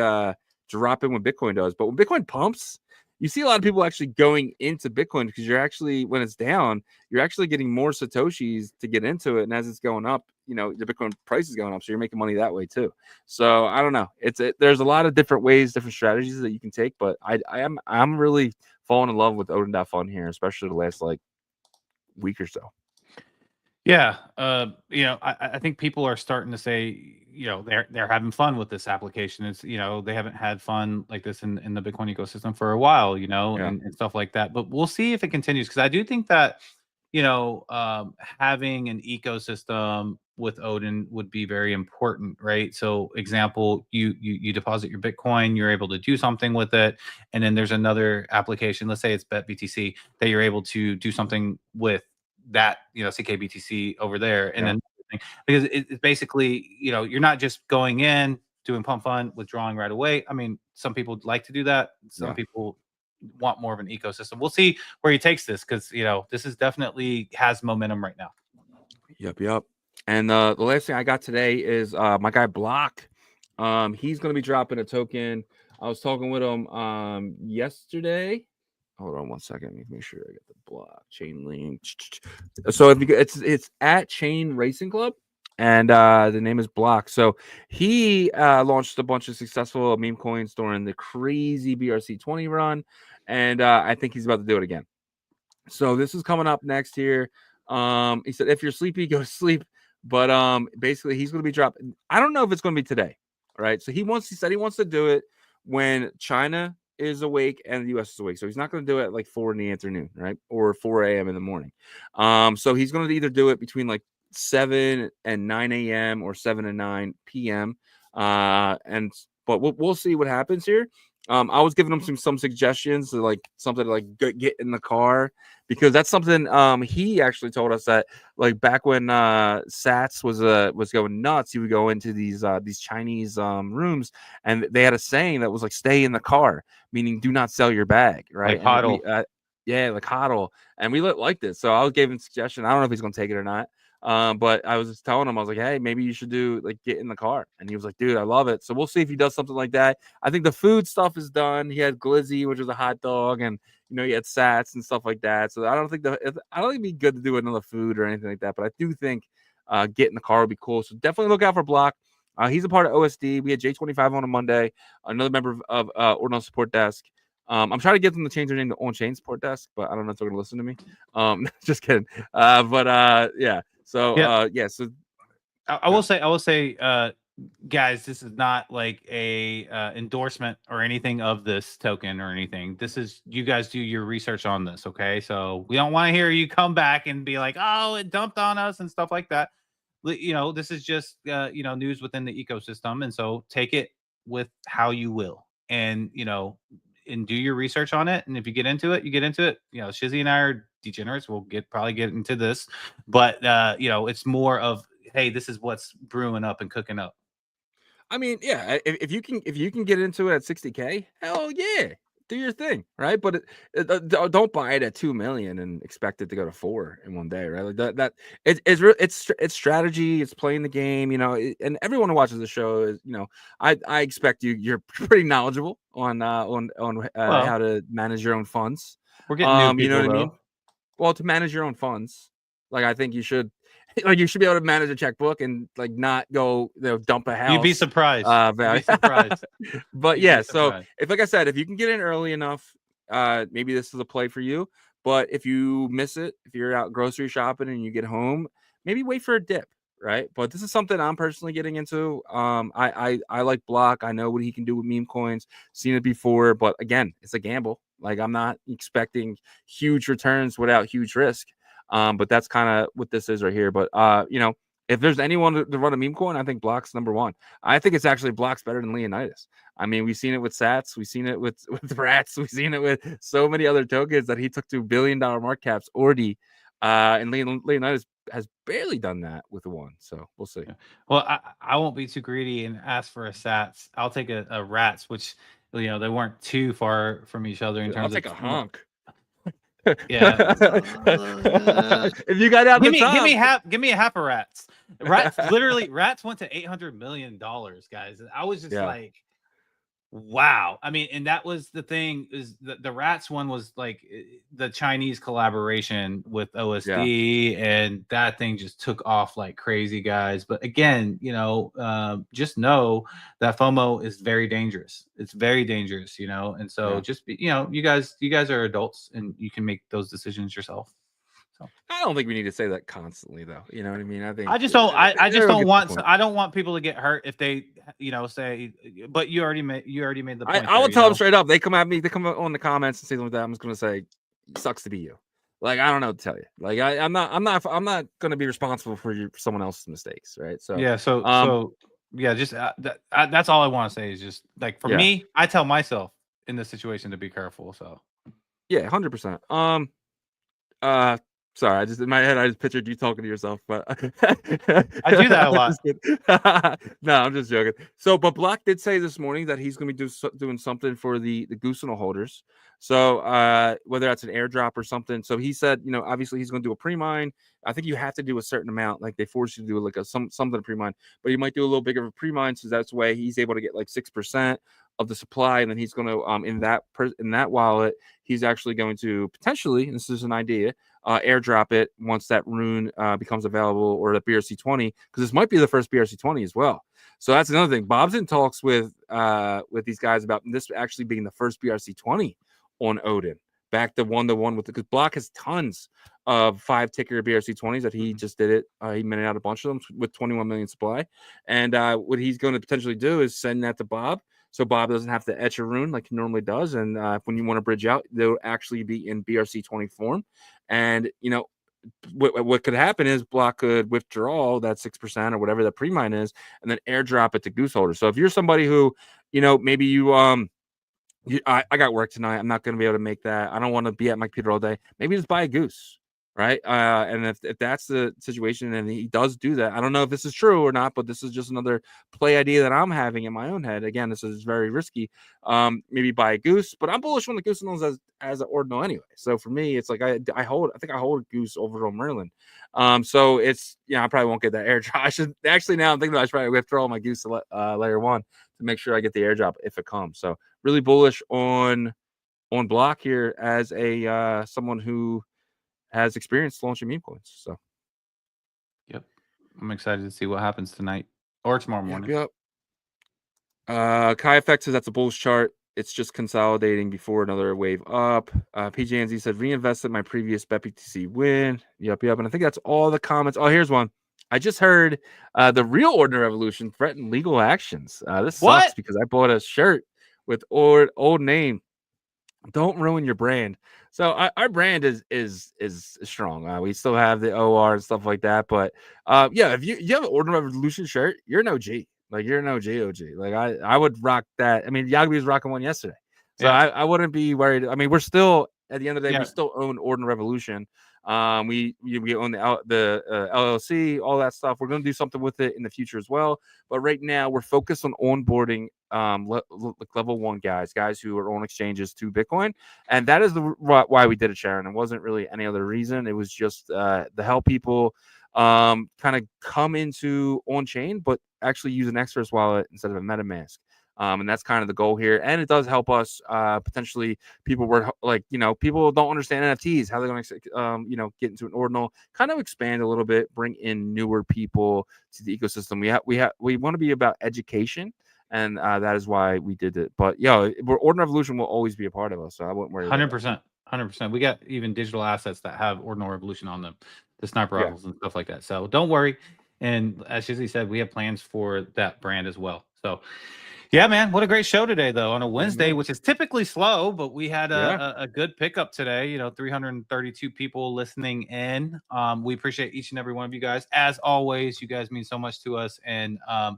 dropping when Bitcoin does. But when Bitcoin pumps, you see a lot of people actually going into Bitcoin because you're actually, when it's down, you're actually getting more Satoshis to get into it. And as it's going up, the Bitcoin price is going up. So you're making money that way too. So I don't know. There's a lot of different ways, different strategies that you can take. But I'm really falling in love with Odin Dot Fun here, especially the last like week or so. Yeah, I think people are starting to say, they're having fun with this application. It's, they haven't had fun like this in the Bitcoin ecosystem for a while, and stuff like that. But we'll see if it continues, because I do think that, having an ecosystem with Odin would be very important, right? So, example, you deposit your Bitcoin, you're able to do something with it, and then there's another application, let's say it's BetBTC, that you're able to do something with that, CKBTC over there. And then, because it's basically, you're not just going in, doing pump fun, withdrawing right away. I mean, some people like to do that. Some people want more of an ecosystem. We'll see where he takes this, because, this is definitely has momentum right now. Yep. And the last thing I got today is my guy Block. He's going to be dropping a token. I was talking with him yesterday. Hold on one second. Let me make sure I get the blockchain link. So it's at Chain Racing Club, and the name is Block. So he launched a bunch of successful meme coins during the crazy BRC20 run, and I think he's about to do it again. So this is coming up next here. He said, if you're sleepy, go to sleep. But basically, he's going to be dropping. I don't know if it's going to be today, right? So he said he wants to do it when China is awake and the US is awake. So he's not going to do it at like 4 in the afternoon, right? Or 4 a.m. in the morning. So he's going to either do it between like 7 and 9 a.m. or 7 and 9 p.m. But we'll see what happens here. I was giving him some suggestions, like something like get in the car, because that's something he actually told us that like back when Sats was going nuts, he would go into these Chinese rooms, and they had a saying that was like stay in the car, meaning do not sell your bag, right? Like hodl. Like hodl. And we like this. So I gave him a suggestion. I don't know if he's gonna take it or not. But I was just telling him, I was like, hey, maybe you should do like get in the car. And he was like, dude, I love it. So we'll see if he does something like that. I think the food stuff is done. He had glizzy, which was a hot dog, and he had sats and stuff like that. So I don't think it'd be good to do another food or anything like that. But I do think get in the car would be cool. So definitely look out for Block. He's a part of OSD. We had J25 on a Monday, another member of Ordinal Support Desk. I'm trying to get them to change their name to OnChain Support Desk, but I don't know if they're gonna listen to me. Just kidding. Yeah. So so I will say, guys, this is not like a endorsement or anything of this token or anything. This is, you guys do your research on this, okay? So we don't want to hear you come back and be like, oh, it dumped on us and stuff like that. This is just news within the ecosystem, and so take it with how you will, and and do your research on it. And if you get into it, you get into it. Shizzy and I are degenerates. We'll probably get into this, but it's more of, hey, this is what's brewing up and cooking up. I mean, yeah, if you can get into it at 60K, hell yeah, do your thing, right? But don't buy it at 2 million and expect it to go to 4 in one day, right? Like it's strategy, it's playing the game, and everyone who watches the show is, I expect you're pretty knowledgeable on how to manage your own funds. We're getting new people, you know what though. I mean? Well, to manage your own funds, like I think you should. Like you should be able to manage a checkbook and like not go dump a house. You'd be surprised. But yeah, so like I said, if you can get in early enough, maybe this is a play for you. But if you miss it, if you're out grocery shopping and you get home, maybe wait for a dip, right? But this is something I'm personally getting into. I like Block. I know what he can do with meme coins. Seen it before, but again, it's a gamble. Like I'm not expecting huge returns without huge risk. But that's kind of what this is right here. But if there's anyone to run a meme coin, I think Block's number one. I think it's actually Block's better than Leonidas. I mean, we've seen it with Sats, we've seen it with Rats, we've seen it with so many other tokens that he took to $1 billion market caps. Ordi, and Leonidas has barely done that with one. So we'll see. Well, I won't be too greedy and ask for a Sats. I'll take a Rats, which they weren't too far from each other in terms I'll take a honk. Yeah. If you got out, give me a half of Rats. Rats went to $800 million, guys. I was just like, Wow. I mean, and that was the thing is the rats one was like the Chinese collaboration with Yeah. OSD, and that thing just took off like crazy, guys. But again, just know that FOMO is very dangerous. It's very dangerous, and so Yeah. just be, you guys are adults and you can make those decisions yourself. So I don't think we need to say that constantly, though. You know what I mean? I think I just don't. I just everyone don't gets the want. point. I don't want people to get hurt if they, say. But you already made the point I there. will tell them straight up. They come at me. They come on the comments and say something like that. I'm just gonna say, sucks to be you. Like, I don't know what to tell you. Like, I'm not gonna be responsible for someone else's mistakes, right? So, Yeah. Yeah. Just that's all I want to say is just like for yeah, me, I tell myself in this situation to be careful. So yeah, 100%. Sorry, I just in my head I just pictured you talking to yourself, but I do that a I'm lot. just kidding. No, I'm just joking. So, but Block did say this morning that he's going to be doing something for the Goosano holders. So, whether that's an airdrop or something. So he said, obviously he's going to do a pre-mine. I think you have to do a certain amount, like they force you to do like something pre-mine, but he might do a little bigger of a pre-mine, so that's why he's able to get like 6% of the supply, and then he's going to in that wallet, he's actually going to potentially, and this is an idea, airdrop it once that rune becomes available, or the BRC20, because this might be the first BRC20 as well. So that's another thing. Bob's in talks with these guys about this actually being the first BRC20 on Odin, back to one with because Block has tons of 5-ticker BRC20s that he just did it. He minted out a bunch of them with 21 million supply, and what he's going to potentially do is send that to Bob. So Bob doesn't have to etch a rune like he normally does. And when you want to bridge out, they'll actually be in BRC20 form. And, what could happen is Block could withdraw that 6% or whatever the pre-mine is, and then airdrop it to Goose Holder. So if you're somebody who, maybe I got work tonight, I'm not going to be able to make that. I don't want to be at my computer all day. Maybe just buy a goose. Right. And if that's the situation and he does do that, I don't know if this is true or not, but this is just another play idea that I'm having in my own head. Again, this is very risky. Maybe buy a goose, but I'm bullish on the goose as an ordinal anyway. So for me, it's like I think I hold a goose over on Merlin. So it's, I probably won't get that airdrop. I should actually, now I'm thinking that I should probably withdraw my goose to layer 1 to make sure I get the airdrop if it comes. So really bullish on Block here as a someone who has experience launching meme coins. So, yep, I'm excited to see what happens tonight or tomorrow morning. Yep. Kai Effect says that's a bullish chart. It's just consolidating before another wave up. PJNZ said reinvested my previous BetBTC win. Yep. And I think that's all the comments. Oh, here's one. I just heard the real Ordinary Revolution threaten legal actions. This sucks because I bought a shirt with old name. Don't ruin your brand. So our brand is strong. We still have the OR and stuff like that. But if you have an Ordinary Revolution shirt, you're an OG. Like you're an OG. Like I would rock that. I mean, Yagby was rocking one yesterday, so yeah. I wouldn't be worried. I mean, we're still at the end of the day, we still own Ordinary Revolution. We own the LLC, all that stuff. We're going to do something with it in the future as well. But right now, we're focused on onboarding level 1 guys who are on exchanges to Bitcoin, and that is why we did it, Sharon. It wasn't really any other reason. It was just to help people kind of come into OnChain, but actually use an Express wallet instead of a MetaMask. And that's kind of the goal here. And it does help us potentially. People were like, people don't understand NFTs, how they're going to, get into an ordinal, kind of expand a little bit, bring in newer people to the ecosystem. We want to be about education. And that is why we did it. But Ordinary Revolution will always be a part of us. So I wouldn't worry. 100%. We got even digital assets that have Ordinary Revolution on them, the sniper rifles and stuff like that. So don't worry. And as Shizzy said, we have plans for that brand as well. So yeah, man, what a great show today, though, on a Wednesday, which is typically slow, but we had a good pickup today. 332 people listening in. We appreciate each and every one of you guys. As always, you guys mean so much to us. And I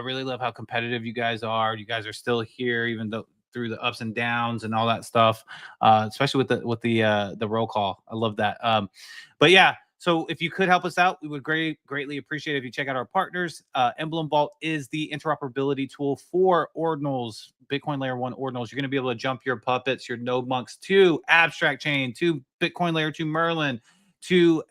really love how competitive you guys are. You guys are still here, even though through the ups and downs and all that stuff, especially with the roll call. I love that. But yeah. So if you could help us out, we would greatly appreciate it if you check out our partners. Emblem Vault is the interoperability tool for ordinals, Bitcoin Layer 1 ordinals. You're going to be able to jump your puppets, your node monks to Abstract Chain, to Bitcoin Layer 2 Merlin, to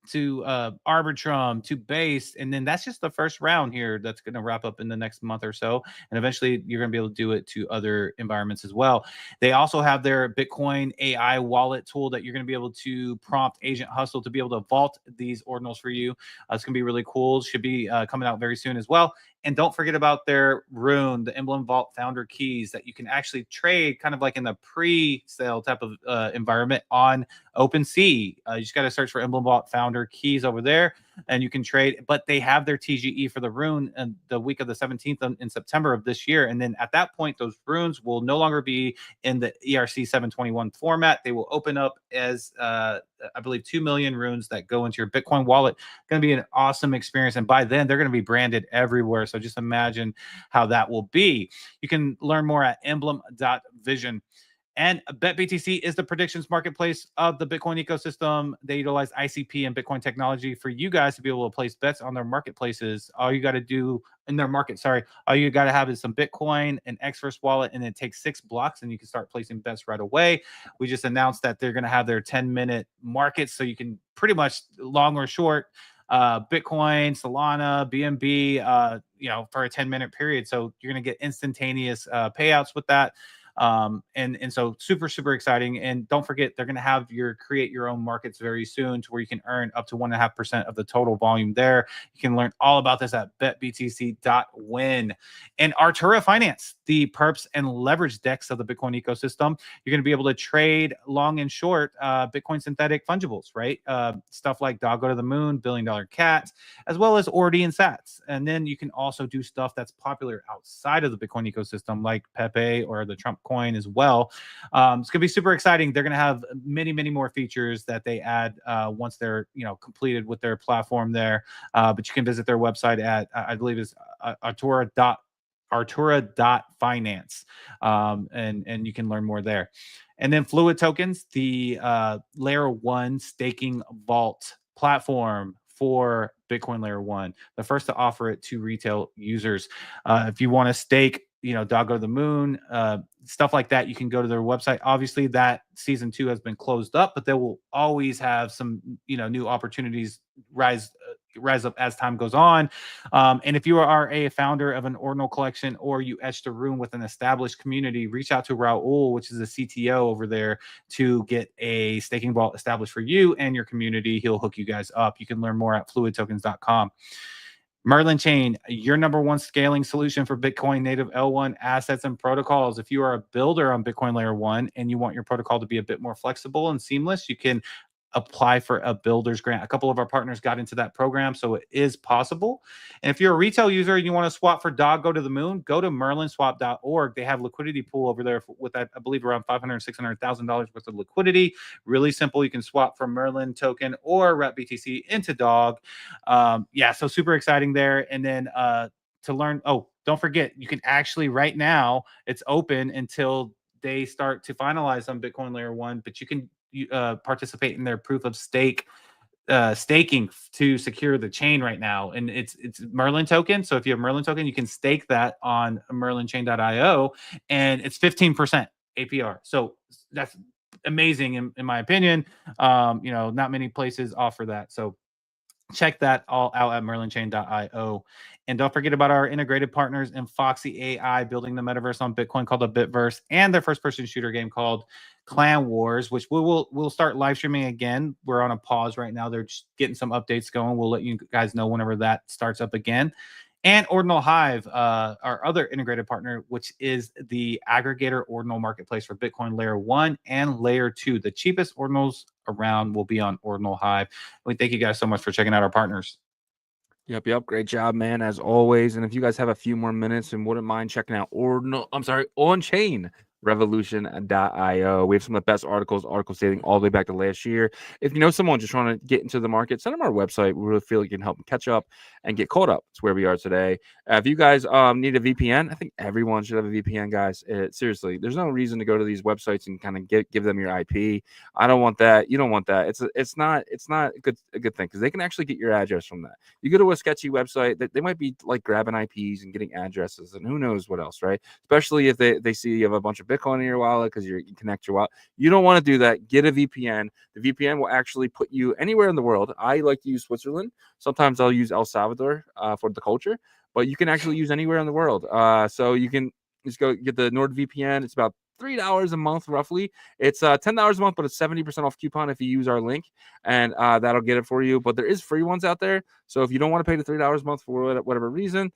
to Arbitrum to Base, and then that's just the first round here that's going to wrap up in the next month or so, and eventually you're going to be able to do it to other environments as well. They also have their Bitcoin AI wallet tool that you're going to be able to prompt Agent Hustle to be able to vault these ordinals for you. It's going to be really cool. Should be coming out very soon as well. And don't forget about their Rune, the Emblem Vault Founder keys that you can actually trade kind of like in the pre-sale type of environment on OpenSea. You just got to search for Emblem Vault Founder keys over there and you can trade. But they have their TGE for the Rune and the week of the 17th in September of this year. And then at that point, those runes will no longer be in the ERC 721 format. They will open up as, I believe, 2 million runes that go into your Bitcoin wallet. Going to be an awesome experience. And by then, they're going to be branded everywhere. So just imagine how that will be. You can learn more at emblem.vision. And BetBTC is the predictions marketplace of the Bitcoin ecosystem. They utilize ICP and Bitcoin technology for you guys to be able to place bets on their marketplaces. All you got to do in their market, all you got to have is some Bitcoin, an Xverse wallet, and it takes 6 blocks and you can start placing bets right away. We just announced that they're going to have their 10-minute markets, so you can pretty much long or short Bitcoin, Solana, BNB, for a 10-minute period. So you're going to get instantaneous payouts with that. And so super exciting. And don't forget, they're going to have create your own markets very soon to where you can earn up to 1.5% of the total volume there. You can learn all about this at betbtc.win. And Artura Finance, the perps and leverage decks of the Bitcoin ecosystem. You're going to be able to trade long and short Bitcoin synthetic fungibles, right? Stuff like Doggo to the Moon, $1 Billion Cat, as well as Ordi and Sats. And then you can also do stuff that's popular outside of the Bitcoin ecosystem, like Pepe or the Trump coin as well. It's going to be super exciting. They're going to have many more features that they add once they're completed with their platform there. But you can visit their website at I believe is Artura.finance, and you can learn more there. And then Fluid Tokens, the layer 1 staking vault platform for Bitcoin layer 1, the first to offer it to retail users. If you want to stake Doggo to the Moon, stuff like that, you can go to their website. Obviously, that season 2 has been closed up, but they will always have some new opportunities rise up as time goes on. And if you are a founder of an ordinal collection or you etched a rune with an established community, reach out to Raul, which is a CTO over there, to get a staking vault established for you and your community. He'll hook you guys up. You can learn more at fluidtokens.com. Merlin Chain, your #1 scaling solution for Bitcoin native L1 assets and protocols. If you are a builder on Bitcoin layer 1 and you want your protocol to be a bit more flexible and seamless, you can apply for a builder's grant. A couple of our partners got into that program, so it is possible. And if you're a retail user and you want to swap for Doggo to the Moon, go to merlinswap.org. They have liquidity pool over there with, I believe, around $500,000 $600,000 worth of liquidity. Really simple. You can swap from Merlin token or Rep BTC into Dog. So super exciting there. And then to learn, don't forget, you can actually right now, it's open until they start to finalize on Bitcoin layer 1, but you can participate in their proof of stake staking to secure the chain right now, and it's Merlin token. So if you have Merlin token, you can stake that on merlinchain.io, and it's 15% APR. So that's amazing in my opinion. Not many places offer that, so check that all out at merlinchain.io. And don't forget about our integrated partners in Foxy AI, building the metaverse on Bitcoin, called the Bitverse, and their first-person shooter game called Clan Wars, which we'll start live streaming again. We're on a pause right now. They're just getting some updates going. We'll let you guys know whenever that starts up again. And Ordinal Hive, our other integrated partner, which is the aggregator ordinal marketplace for Bitcoin layer 1 and layer 2. The cheapest ordinals around will be on Ordinal Hive. We thank you guys so much for checking out our partners. Yep. Great job, man, as always. And if you guys have a few more minutes and wouldn't mind checking out OnChain Revolution.io. We have some of the best articles dating all the way back to last year. If you know someone just trying to get into the market, send them our website. We really feel you can help them catch up and get caught up. It's where we are today. If you guys need a VPN, I think everyone should have a VPN, guys. Seriously, there's no reason to go to these websites and kind of give them your IP. I don't want that. You don't want that. It's not a good thing, because they can actually get your address from that. You go to a sketchy website that they might be like grabbing IPs and getting addresses and who knows what else, right? Especially if they see you have a bunch of Bitcoin in your wallet because you connect your wallet. You don't want to do that. Get a VPN. The VPN will actually put you anywhere in the world. I like to use Switzerland. Sometimes I'll use El Salvador for the culture, but you can actually use anywhere in the world. So you can just go get the NordVPN. It's about $3 a month, roughly. It's $10 a month, but it's 70% off coupon if you use our link, and that'll get it for you. But there is free ones out there. So if you don't want to pay the $3 a month for whatever reason,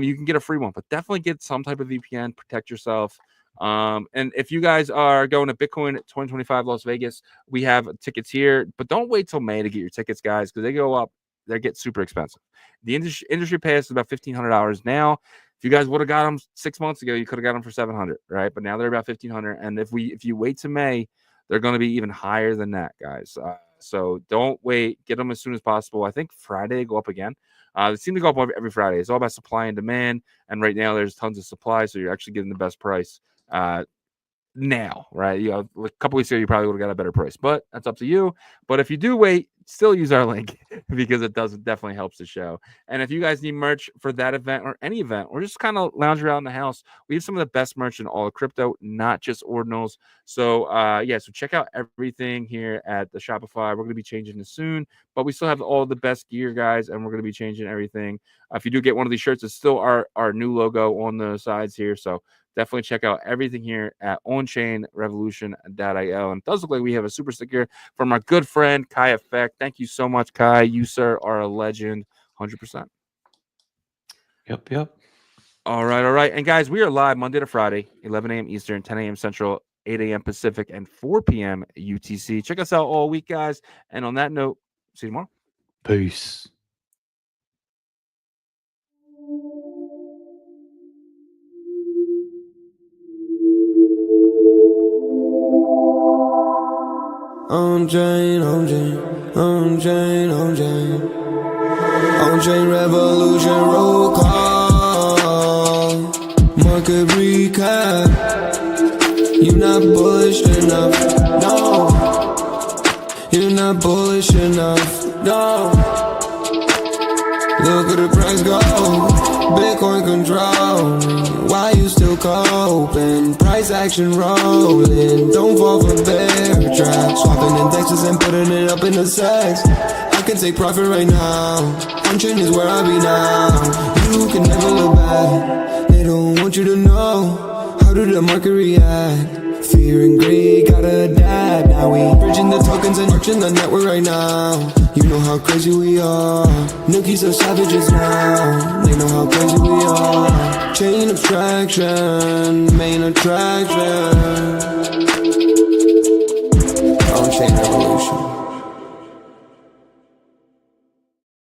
you can get a free one. But definitely get some type of VPN. Protect yourself. And if you guys are going to Bitcoin 2025 Las Vegas, we have tickets here. But don't wait till May to get your tickets, guys, because they go up. They get super expensive. The industry pass is about $1,500 now. If you guys would have got them 6 months ago, you could have got them for $700, right? But now they're about $1,500. And if you wait to May, they're going to be even higher than that, guys. So don't wait. Get them as soon as possible. I think Friday they go up again. They seem to go up every Friday. It's all about supply and demand. And right now there's tons of supply, so you're actually getting the best price now, right? You know, a couple weeks ago, you probably would have got a better price, but that's up to you. But if you do wait, still use our link because it definitely helps the show. And if you guys need merch for that event or any event, or just kind of lounge around the house, we have some of the best merch in all of crypto, not just ordinals. So so check out everything here at the Shopify. We're going to be changing this soon, but we still have all the best gear, guys, and we're going to be changing everything. If you do get one of these shirts, it's still our new logo on the sides here. So definitely check out everything here at OnChainRevolution.io. And it does look like we have a super sticker from our good friend, Kai Effect. Thank you so much, Kai. You, sir, are a legend, 100%. Yep. All right. And, guys, we are live Monday to Friday, 11 a.m. Eastern, 10 a.m. Central, 8 a.m. Pacific, and 4 p.m. UTC. Check us out all week, guys. And on that note, see you tomorrow. Peace. OnChain Revolution roll call. Market recap. You not bullish enough, no. You're not bullish enough, no. Look at the price go. Bitcoin control. Why you still coping? Price action rolling. Don't fall for bear trap. Swapping indexes and putting it up in the sex. I can take profit right now. OnChain is where I be now. You can never look back. They don't want you to know. How did the market react? Fear and greed gotta adapt. Now we bridging the tokens and marching the network right now. You know how crazy we are. Nookies are savages now. They know how crazy we are. Chain abstraction, main attraction. OnChain Revolution.